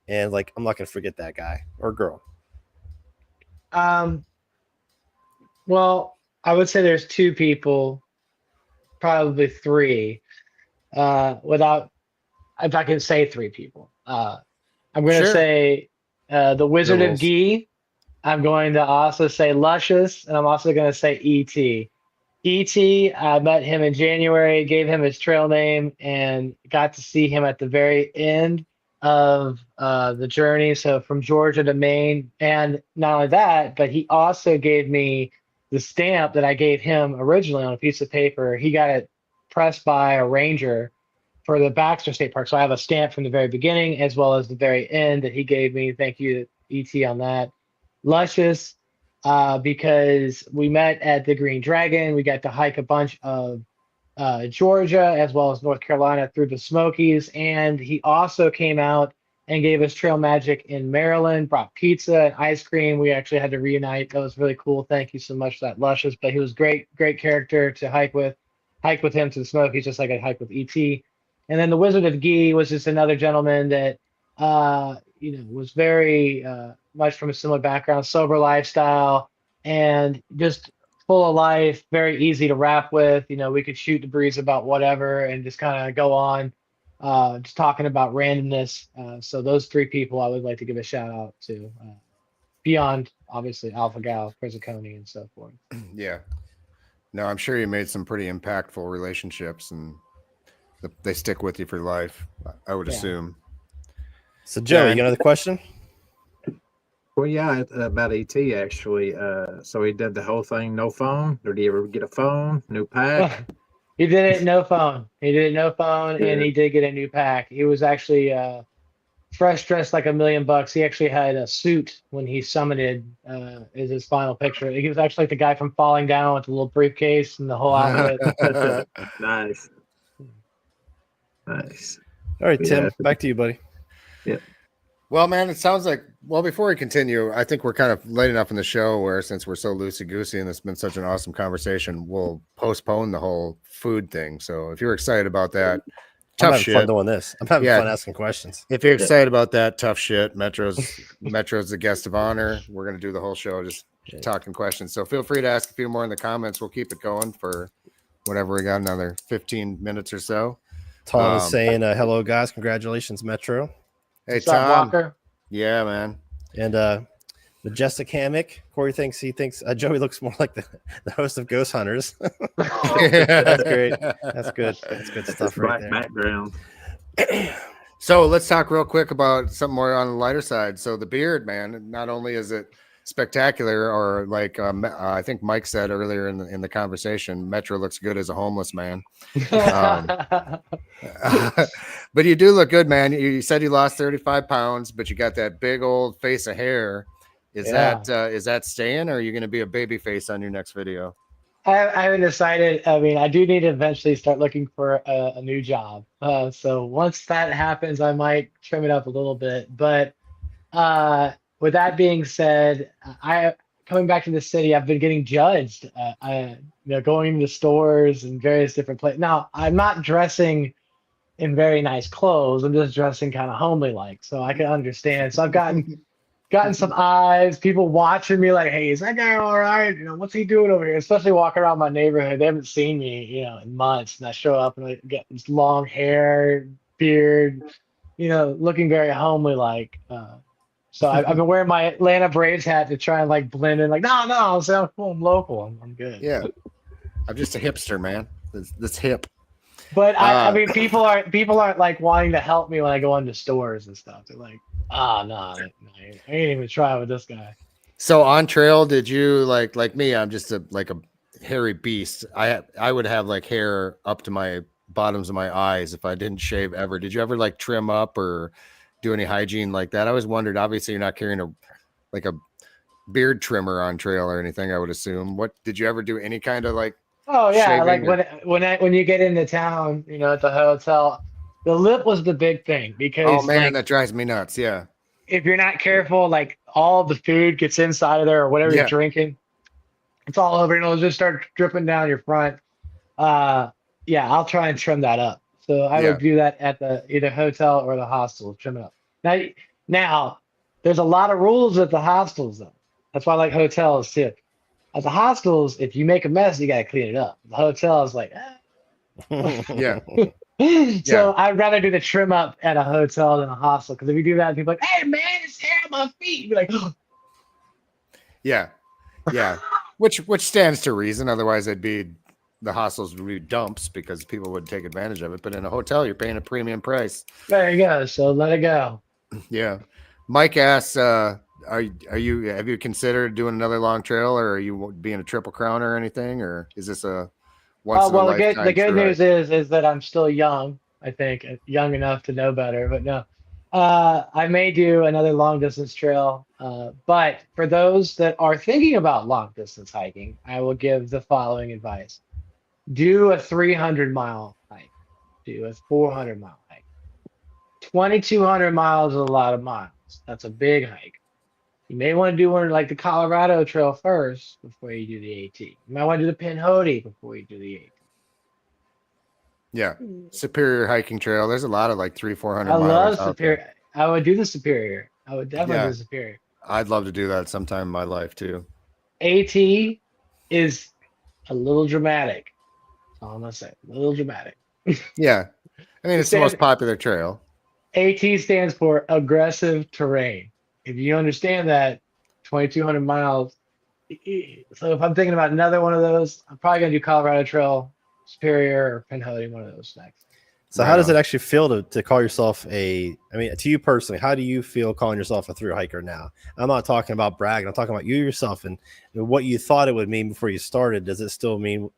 And like, I'm not gonna forget that guy or girl. Well, I would say there's two people, probably three. Without if I can say three people. I'm going to Sure. say the Wizard of rules. Gee. I'm going to also say Luscious, and I'm also going to say E.T. E.T., I met him in January, gave him his trail name, and got to see him at the very end of the journey. So from Georgia to Maine. And not only that, but he also gave me the stamp that I gave him originally on a piece of paper. He got it pressed by a ranger for the Baxter State Park. So I have a stamp from the very beginning as well as the very end that he gave me. Thank you, ET, on that. Luscious, because we met at the Green Dragon. We got to hike a bunch of Georgia as well as North Carolina through the Smokies. And he also came out and gave us Trail Magic in Maryland, brought pizza and ice cream. We actually had to reunite. That was really cool. Thank you so much for that, Luscious. But he was great character to hike with. Hike with him to the Smokies, just like I hike with ET. And then the Wizard of Gee was just another gentleman that, was very much from a similar background, sober lifestyle, and just full of life, very easy to rap with. We could shoot the breeze about whatever and just kind of go on, just talking about randomness. So those three people I would like to give a shout out to, beyond obviously Alpha Gal, Crizzicone, and so forth. Yeah. No, I'm sure you made some pretty impactful relationships, and they stick with you for life, I would assume. So, Joey, you got another question? Well, yeah, about ET actually. So he did the whole thing, no phone. Or did he ever get a phone, new pack? He did it no phone. And he did get a new pack. He was actually fresh dressed like $1 million. He actually had a suit when he summited. Is his final picture. He was actually like the guy from Falling Down with the little briefcase and the whole outfit. Nice. All right, Tim, back to you, buddy. Yeah. Well, man, it sounds like, before we continue, I think we're kind of late enough in the show where, since we're so loosey-goosey and it's been such an awesome conversation, we'll postpone the whole food thing. So if you're excited about that, I'm having fun doing this. I'm having fun asking questions. If you're excited about that, tough shit, Metro's the guest of honor. We're going to do the whole show just talking questions. So feel free to ask a few more in the comments. We'll keep it going for whatever we got, another 15 minutes or so. Tom is saying, hello, guys. Congratulations, Metro. Hey, What's Tom. up, Walker? Yeah, man. And Majestic hammock. Corey thinks Joey looks more like the host of Ghost Hunters. Yeah. That's great. That's good. That's good stuff right there. Background. So let's talk real quick about something more on the lighter side. So the beard, man, not only is it spectacular, or like I think Mike said earlier in the conversation, Metro looks good as a homeless man. But you do look good, man. You said you lost 35 pounds, but you got that big old face of hair. Is that staying, or are you going to be a baby face on your next video? I haven't decided. I mean, I do need to eventually start looking for a new job. So once that happens, I might trim it up a little bit. But with that being said, coming back to the city, I've been getting judged. Going into stores and various different places. Now, I'm not dressing in very nice clothes. I'm just dressing kind of homely like, so I can understand. So I've gotten some eyes, people watching me like, hey, is that guy all right? What's he doing over here? Especially walking around my neighborhood. They haven't seen me, in months. And I show up and I get this long hair, beard, looking very homely like. So I've been wearing my Atlanta Braves hat to try and like blend in. Like, no, I'm cool. I'm local. I'm good. Yeah, I'm just a hipster, man. That's hip. But I mean, people aren't like wanting to help me when I go into stores and stuff. They're like, no, I ain't even try with this guy. So on trail, did you like me? I'm just a hairy beast. I would have like hair up to my bottoms of my eyes if I didn't shave ever. Did you ever like trim up or do any hygiene like that? I always wondered. Obviously, you're not carrying a beard trimmer on trail or anything, I would assume. What did you ever do? Any kind of like? Oh yeah, like when you get into town, at the hotel, the lip was the big thing because that drives me nuts. Yeah. If you're not careful, like all the food gets inside of there or whatever you're drinking, it's all over. It'll just start dripping down your front. I'll try and trim that up. So I would do that at the either hotel or the hostel, trim it up. Now there's a lot of rules at the hostels though. That's why I like hotels too. At the hostels, if you make a mess, you gotta clean it up. The hotel is like, Yeah. So I'd rather do the trim up at a hotel than a hostel, because if you do that, people are like, hey man, it's hair on my feet. You'd be like, yeah. Which stands to reason. Otherwise, the hostels would be dumps because people would take advantage of it. But in a hotel, you're paying a premium price. There you go. So let it go. Yeah. Mike asks, have you considered doing another long trail, or are you being a Triple Crown or anything, or is this a once in a lifetime? The good news is that I'm still young. I think young enough to know better, but no. I may do another long distance trail, but for those that are thinking about long distance hiking, I will give the following advice: do a 300-mile hike, do a 400-mile hike. 2,200 miles is a lot of miles. That's a big hike. You may want to do one like the Colorado Trail first before you do the AT. You might want to do the Pinhoti before you do the AT. Yeah, Superior Hiking Trail. There's a lot of like 300-400 miles. I love Superior. I would do the Superior. I would definitely do the Superior. I'd love to do that sometime in my life too. AT is a little dramatic. That's all I'm gonna say. A little dramatic. Yeah, I mean it's the most popular trail. AT stands for aggressive terrain. If you understand that, 2,200 miles. So if I'm thinking about another one of those, I'm probably gonna do Colorado Trail, Superior, or Pinhoti, one of those next. So how does it actually feel to call yourself to you personally, how do you feel calling yourself a thru hiker now? I'm not talking about bragging. I'm talking about you yourself and what you thought it would mean before you started. Does it still mean,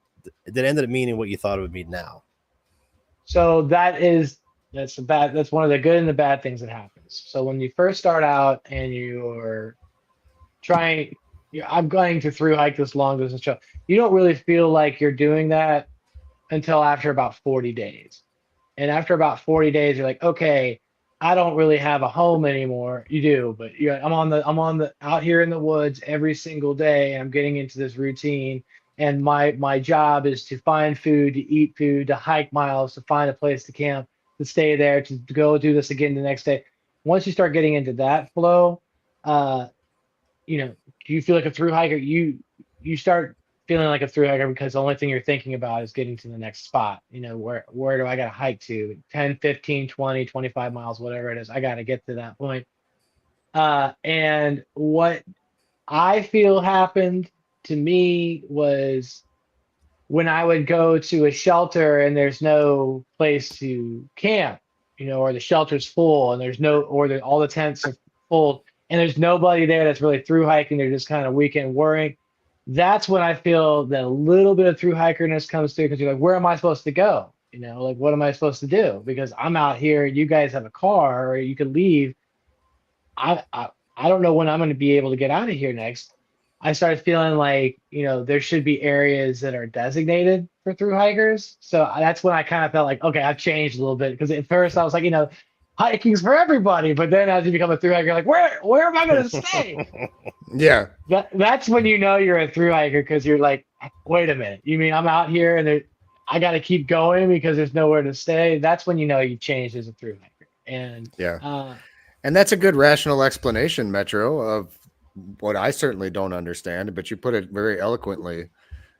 did it end up meaning what you thought it would mean now? So that's one of the good and the bad things that happens. So when you first start out and you're trying, I'm going to thru hike this long distance trail, you don't really feel like you're doing that until after about 40 days. And after about 40 days, you're like, okay, I don't really have a home anymore. You do, but I'm out here in the woods every single day. And I'm getting into this routine. And my job is to find food, to eat food, to hike miles, to find a place to camp, to stay there, to go do this again the next day. Once you start getting into that flow, do you feel like a thru hiker? You start feeling like a thru hiker because the only thing you're thinking about is getting to the next spot. Where do I got to hike to? 10, 15, 20, 25 miles, whatever it is. I got to get to that point. And what I feel happened to me was when I would go to a shelter and there's no place to camp, or the shelter's full and there's no, or all the tents are full and there's nobody there that's really through hiking. They're just kind of weekend worrying. That's when I feel that a little bit of through hikerness comes through because you're like, where am I supposed to go? Like, what am I supposed to do? Because I'm out here, you guys have a car or you could leave. I don't know when I'm going to be able to get out of here next. I started feeling like, there should be areas that are designated for through hikers. So that's when I kind of felt like, okay, I've changed a little bit because at first I was like, hiking's for everybody. But then as you become a through hiker, you're like, where am I going to stay? Yeah. That's when you're a through hiker because you're like, wait a minute. You mean I'm out here and I got to keep going because there's nowhere to stay? That's when you changed as a through hiker. And yeah. And that's a good rational explanation, Metro, of what I certainly don't understand, but you put it very eloquently.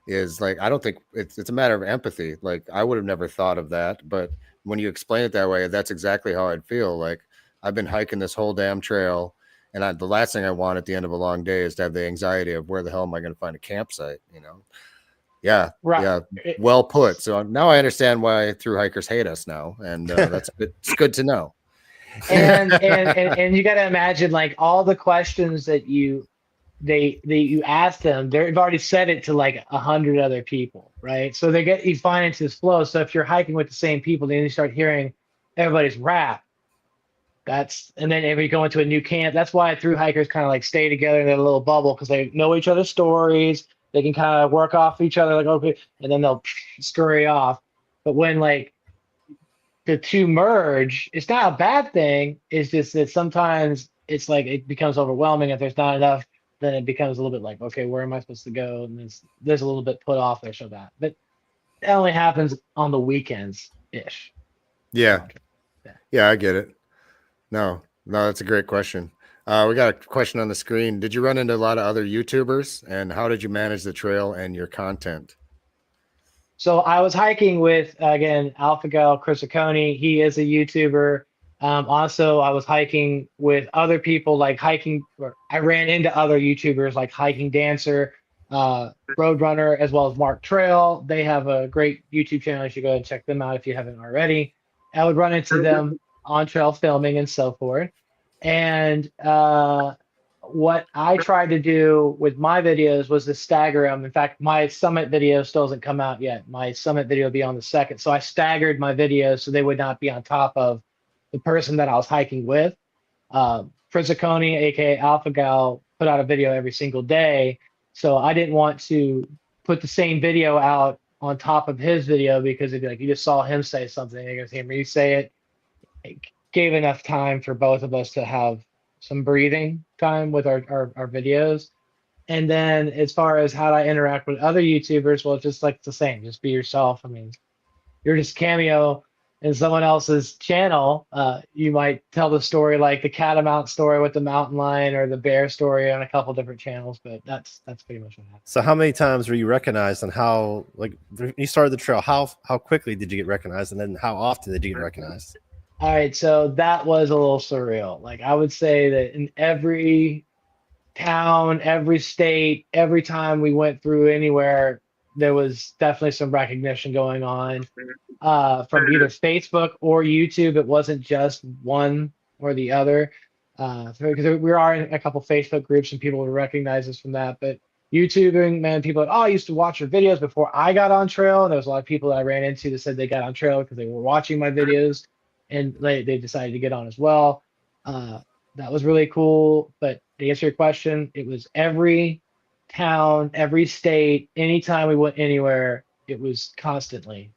Is like, I don't think it's a matter of empathy. Like, I would have never thought of that, but when you explain it that way, that's exactly how I'd feel. Like, I've been hiking this whole damn trail, and the last thing I want at the end of a long day is to have the anxiety of where the hell am I going to find a campsite? Yeah, right. Yeah, well put. So now I understand why through hikers hate us now, and that's good. It's good to know. And you got to imagine, like, all the questions that you ask them, they've already said it to like 100 other people, right? So you find into this flow. So if you're hiking with the same people, then you start hearing everybody's rap. And then if you go into a new camp, that's why through hikers kind of like stay together in their little bubble because they know each other's stories. They can kind of work off each other, like, okay, and then they'll scurry off. But when like the two merge, it's not a bad thing. It's just that sometimes it's like it becomes overwhelming if there's not enough. Then it becomes a little bit like, okay, where am I supposed to go? And there's a little bit put off there, so that. But it only happens on the weekends ish. Yeah, I get it. No, that's a great question. We got a question on the screen. Did you run into a lot of other YouTubers, and how did you manage the trail and your content? So I was hiking with, again, AlphaGal Chris Oconee. He is a YouTuber. Also, I was hiking with other people like I ran into other YouTubers like Hiking Dancer, Roadrunner, as well as Mark Trail. They have a great YouTube channel. You should go ahead and check them out if you haven't already. I would run into them on trail filming and so forth. And what I tried to do with my videos was to stagger them. In fact, my summit video still hasn't come out yet. My summit video will be on the 2nd. So I staggered my videos so they would not be on top of the person that I was hiking with. Chris Oconee, aka AlphaGal, put out a video every single day. So I didn't want to put the same video out on top of his video because it'd be like, you just saw him say something. You're going to hear me say it. It gave enough time for both of us to have some breathing time with our videos. And then as far as how I interact with other YouTubers, well, it's just like the same. Just be yourself. I mean, you're just cameo in someone else's channel. You might tell the story like the catamount story with the mountain lion or the bear story on a couple different channels, but that's pretty much what happened. So how many times were you recognized, and how, like, when you started the trail, how quickly did you get recognized, and then how often did you get recognized? All right, so that was a little surreal. Like, I would say that in every town, every state, every time we went through anywhere, there was definitely some recognition going on from either Facebook or YouTube. It wasn't just one or the other. Because we are in a couple Facebook groups and people would recognize us from that. But YouTubing, man, people like, oh, I used to watch your videos before I got on trail. And there was a lot of people that I ran into that said they got on trail because they were watching my videos and they decided to get on as well. That was really cool. But to answer your question, it was every town, every state, anytime we went anywhere, it was constantly.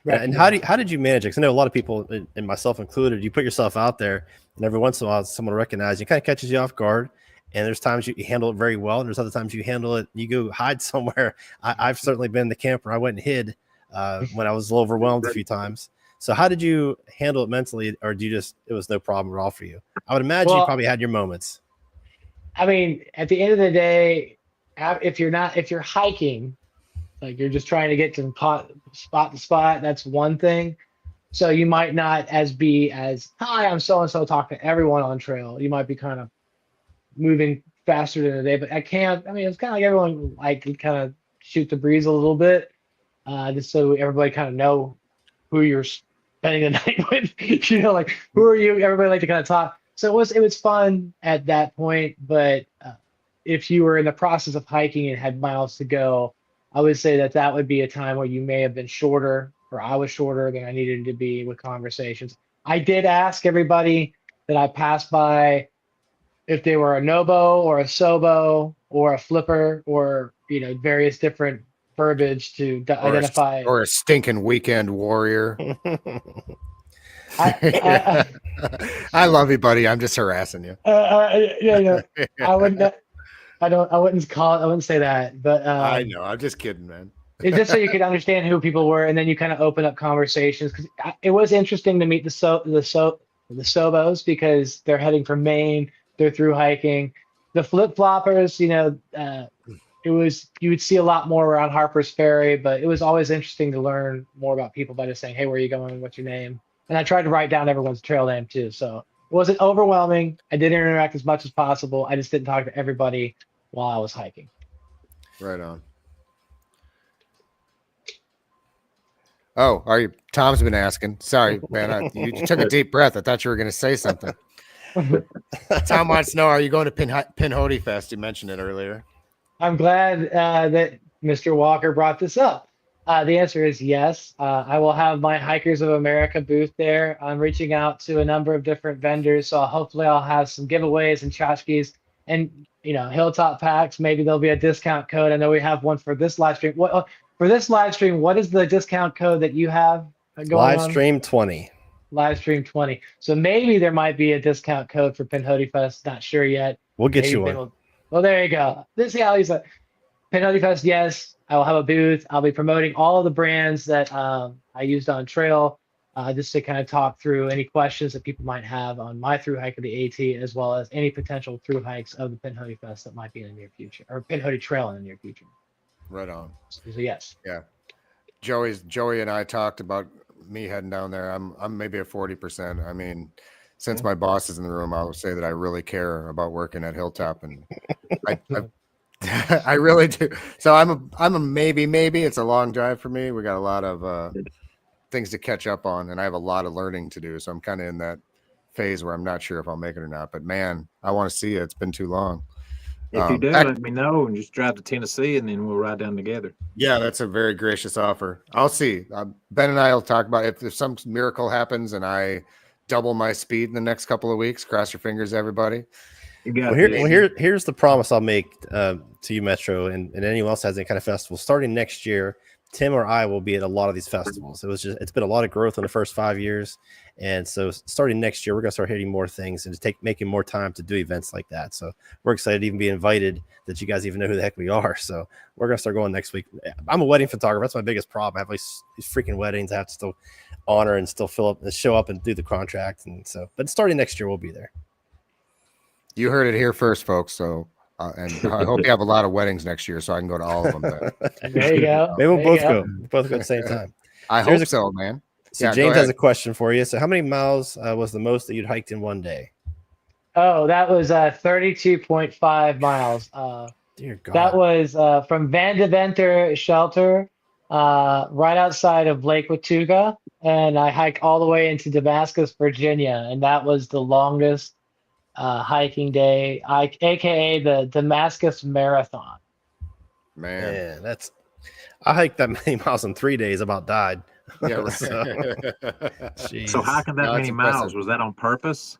And how did you manage it? Because I know a lot of people, and myself included, you put yourself out there, and every once in a while, someone recognizes you, kind of catches you off guard. And there's times you handle it very well, and there's other times you handle it, you go hide somewhere. I've certainly been the camper. I went and hid when I was a little overwhelmed a few times. So how did you handle it mentally, or do you just, it was no problem at all for you? I would imagine you probably had your moments. I mean, at the end of the day, if you're hiking, like you're just trying to get to spot to spot, that's one thing. So you might not be as, hi, I'm so-and-so, talking to everyone on trail. You might be kind of moving faster than a day, but I can't. I mean, it's kind of like everyone like kind of shoot the breeze a little bit, just so everybody kind of know who you're spending the night with. Like who are you? Everybody like to kind of talk. So it was fun at that point, but if you were in the process of hiking and had miles to go, I would say that would be a time where you may have been shorter, or I was shorter than I needed to be with conversations. I did ask everybody that I passed by if they were a Nobo or a Sobo or a Flipper or various different verbiage to identify. Or a stinking weekend warrior. I love you, buddy. I'm just harassing you. I wouldn't. I wouldn't say that, but I know. I'm just kidding, man. It's just so you could understand who people were, and then you kind of open up conversations. Because it was interesting to meet the Sobos because they're heading from Maine. They're through hiking. The flip floppers, you would see a lot more around Harper's Ferry, but it was always interesting to learn more about people by just saying, "Hey, where are you going? What's your name?" And I tried to write down everyone's trail name too, so it wasn't overwhelming. I did interact as much as possible. I just didn't talk to everybody while I was hiking. Right on. Oh, Tom's been asking. Sorry, man. You took a deep breath. I thought you were going to say something. Tom wants to know, are you going to Pinhoti Fest? You mentioned it earlier. I'm glad that Mr. Walker brought this up. The answer is yes. I will have my Hikers of America booth there. I'm reaching out to a number of different vendors, so hopefully I'll have some giveaways and tchotchkes and Hilltop packs. Maybe there'll be a discount code. I know we have one for this live stream. For this live stream, what is the discount code that you have going on? Livestream 20. Livestream 20. So maybe there might be a discount code for Pinhoti Fest. Not sure yet. We'll get you one. Well, there you go. This is how he's like. Pinhoti Fest, yes. I will have a booth. I'll be promoting all of the brands that I used on trail, just to kind of talk through any questions that people might have on my through hike of the AT, as well as any potential through hikes of the Pinhoti Fest that might be in the near future, or Pinhoti Trail in the near future. Right on. So yes. Yeah. Joey and I talked about me heading down there. I'm maybe at 40%. I mean, since my boss is in the room, I'll say that I really care about working at Hilltop, and I really do. So I'm a maybe. It's a long drive for me. We got a lot of things to catch up on, and I have a lot of learning to do. So I'm kind of in that phase where I'm not sure if I'll make it or not. But man, I want to see it. It's been too long. If you do, let me know and just drive to Tennessee, and then we'll ride down together. Yeah, that's a very gracious offer. I'll see. Ben and I will talk about it. If some miracle happens and I double my speed in the next couple of weeks. Cross your fingers, everybody. Here's the promise I'll make to you, Metro, and anyone else has any kind of festival. Starting next year, Tim or I will be at a lot of these festivals. It's been a lot of growth in the first 5 years. And so starting next year, we're going to start hitting more things and making more time to do events like that. So we're excited to even be invited, that you guys even know who the heck we are. So we're going to start going next week. I'm a wedding photographer. That's my biggest problem. I have these freaking weddings I have to still honor and still fill up and show up and do the contract. And so, but starting next year, we'll be there. You heard it here first, folks. So, and I hope you have a lot of weddings next year so I can go to all of them. There you go. Maybe we'll both go. Both go at the same time. I hope so, man. So yeah, James has a question for you. So how many miles was the most that you'd hiked in one day? Oh, that was 32.5 miles. Dear God. That was from Van Deventer Shelter, right outside of Lake Watauga. And I hiked all the way into Damascus, Virginia. And that was the longest hiking day, aka the Damascus Marathon. Man, I hiked that many miles in 3 days, about died. Yeah, right. So hiking that many miles, was that on purpose?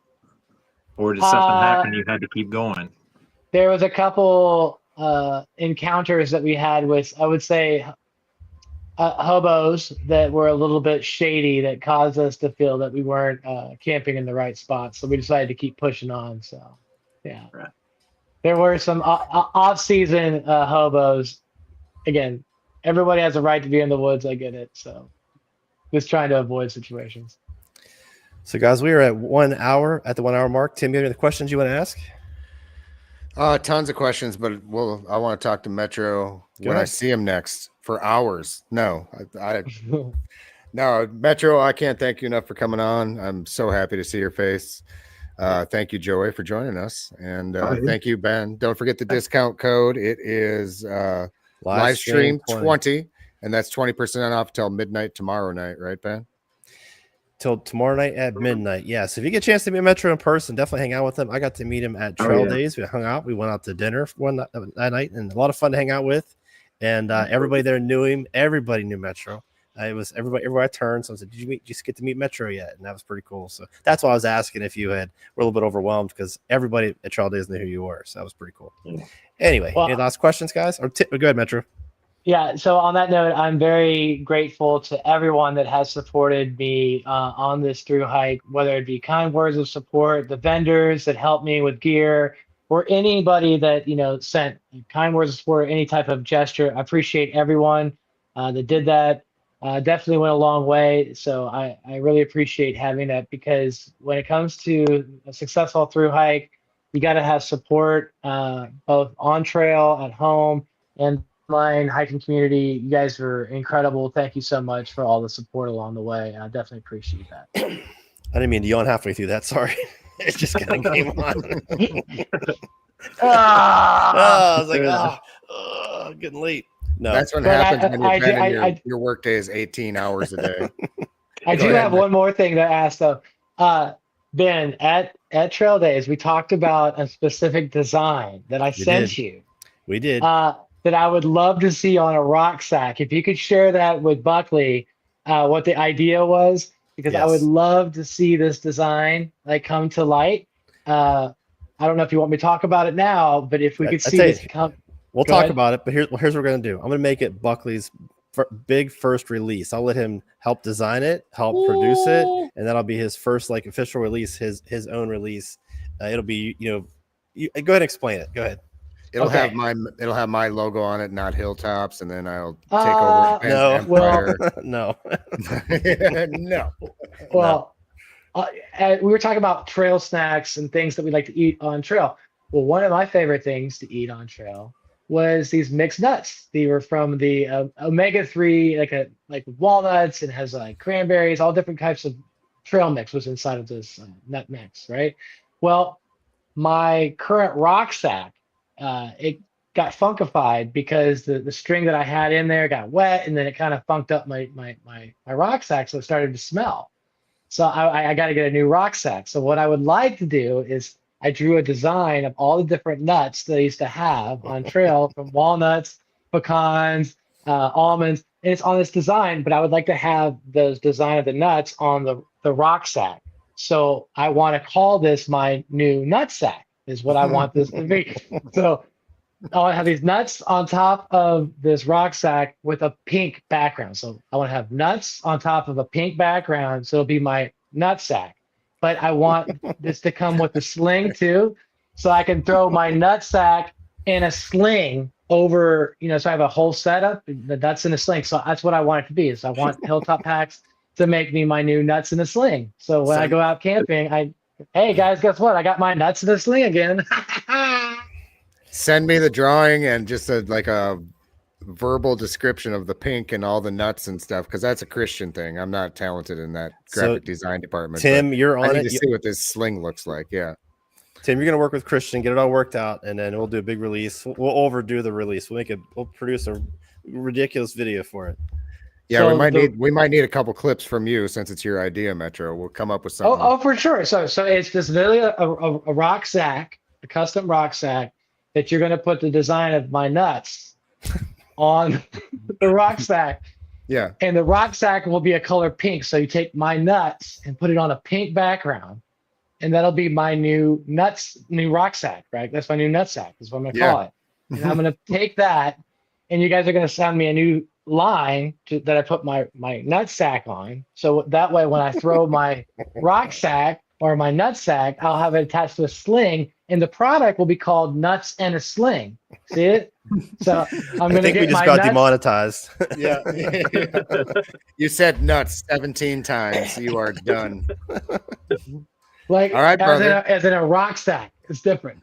Or did something happen you had to keep going? There was a couple encounters that we had with, I would say, hobos that were a little bit shady that caused us to feel that we weren't camping in the right spots. So we decided to keep pushing on. So, yeah. Right. There were some off-season hobos. Again, everybody has a right to be in the woods. I get it. So just trying to avoid situations. So, guys, we are at 1 hour, at the 1 hour mark. Tim, you have any questions you want to ask? Tons of questions, but I want to talk to Metro when I see him next for hours. No, no, Metro, I can't thank you enough for coming on. I'm so happy to see your face. Thank you, Joey, for joining us. And thank you, Ben. Don't forget the discount code. It is Livestream 20, and that's 20% off till midnight tomorrow night, right, Ben? Till tomorrow night at midnight. Yes. If you get a chance to meet Metro in person, definitely hang out with him. I got to meet him at Trail Days. We hung out. We went out to dinner that night, and a lot of fun to hang out with. And everybody there knew him. Everybody knew Metro. It was everywhere I turned. So I said, did you get to meet Metro yet? And that was pretty cool. So that's why I was asking if you were a little bit overwhelmed, because everybody at Trail Days knew who you were. So that was pretty cool. Anyway, any last questions, guys? Or go ahead, Metro. Yeah, so on that note, I'm very grateful to everyone that has supported me on this through hike, whether it be kind words of support, the vendors that helped me with gear, or anybody that sent kind words of support, any type of gesture. I appreciate everyone that did that. Definitely went a long way. So I really appreciate having that, because when it comes to a successful through hike, you got to have support both on trail, at home, and online hiking community. You guys were incredible. Thank you so much for all the support along the way. I definitely appreciate that. I didn't mean to yawn halfway through that. Sorry. It just kind of came on. I was like, getting late. No, that's what happens when your work day is 18 hours a day. I do have one more thing to ask though. Ben, at Trail Days, we talked about a specific design that I sent you. We did. That I would love to see on a rucksack. If you could share that with Buckley, what the idea was, because I would love to see this design come to light. I don't know if you want me to talk about it now, but if we could see this come. We'll talk about it, but here's what we're going to do. I'm going to make it Buckley's big first release. I'll let him help design it, help produce it, and that'll be his first official release, his own release. It'll be, go ahead and explain it. Go ahead. It'll have my logo on it, not Hilltops, and then I'll take over. No. No. Well, we were talking about trail snacks and things that we like to eat on trail. Well, one of my favorite things to eat on trail was these mixed nuts. They were from the omega-3, like walnuts, and has cranberries, all different types of trail mix was inside of this nut mix, right? Well, my current rucksack, it got funkified because the string that I had in there got wet, and then it kind of funked up my rucksack, so it started to smell. So I got to get a new rucksack. So what I would like to do is I drew a design of all the different nuts that I used to have on trail, from walnuts, pecans, almonds, and it's on this design, but I would like to have the design of the nuts on the rucksack. So I want to call this my new nutsack, is what I want this to be. So I want to have these nuts on top of this rucksack with a pink background. So I want to have nuts on top of a pink background. So it'll be my nutsack. But I want this to come with a sling too, so I can throw my nutsack in a sling over, so I have a whole setup, the nuts in a sling. So that's what I want it to be. So I want Hilltop Packs to make me my new nuts in a sling. So when I go out camping, hey guys, guess what? I got my nuts in a sling again. Send me the drawing and just a verbal description of the pink and all the nuts and stuff, because that's a Christian thing. I'm not talented in that graphic design department. Tim, you're on it. I need to see what this sling looks like. Yeah. Tim, you're going to work with Christian, get it all worked out, and then we'll do a big release. We'll overdo the release. We'll produce a ridiculous video for it. Yeah, so we might need a couple clips from you, since it's your idea, Metro. We'll come up with something. Oh, for sure. So it's just really a rucksack, a custom rucksack, that you're going to put the design of my nuts on the rucksack. Yeah. And the rucksack will be a color pink. So you take my nuts and put it on a pink background, and that'll be my new rucksack, right? That's my new nutsack, is what I'm going to call it. And I'm going to take that, and you guys are going to send me a new line that I put my nutsack on. So that way, when I throw my rucksack or my nutsack, I'll have it attached to a sling, and the product will be called Nuts and a Sling. See it? So I'm going to get we just got demonetized. Yeah. You said nuts 17 times. You are done. All right, brother. As in a rucksack. It's different.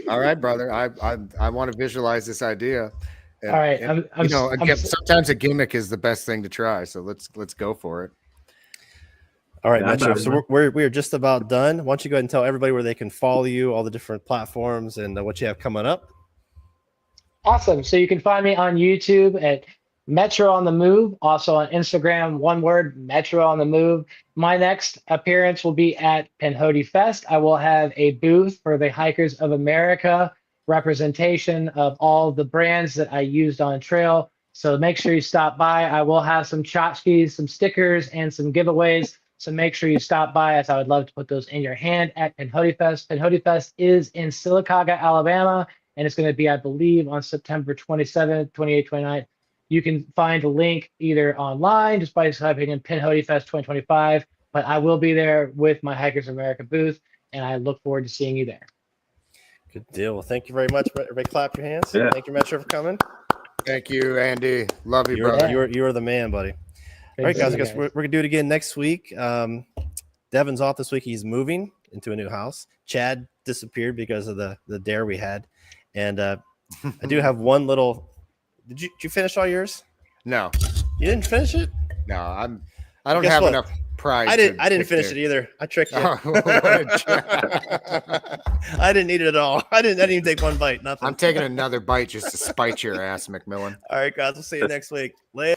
All right, brother. I want to visualize this idea. All right. Sometimes a gimmick is the best thing to try. So let's go for it. All right, Yeah, I Metro. thought- So we're just about done. Why don't you go ahead and tell everybody where they can follow you, all the different platforms, and what you have coming up? Awesome. So you can find me on YouTube at Metro on the Move. Also on Instagram, one word, Metro on the Move. My next appearance will be at Pinhoti Fest. I will have a booth for the Hikers of America representation of all the brands that I used on trail. So make sure you stop by. I will have some tchotchkes, some stickers, and some giveaways. So make sure you stop by, as I would love to put those in your hand at Pinhoti Fest. Pinhoti Fest is in Sylacauga, Alabama, and it's going to be, I believe, on September 27th, 28th, 29th. You can find a link either online just by typing in Pinhoti Fest 2025, but I will be there with my Hikers of America booth, and I look forward to seeing you there. Good deal. Well, thank you very much. Everybody clap your hands. Yeah. Thank you, Metro, for coming. Thank you, Andy. Love you, brother. You're the man, buddy. Good All right, to guys. see I you guess we're going to do it again next week. Devin's off this week. He's moving into a new house. Chad disappeared because of the dare we had. And I do have one little. Did you finish all yours? No, You didn't finish it? no, I don't Guess have what? enough pride. I didn't finish it either. I tricked you. Oh, what a I didn't eat it at all. I didn't even take one bite. Nothing. I'm taking another bite just to spite your ass, McMillan. All right, guys. We'll see you next week. Later.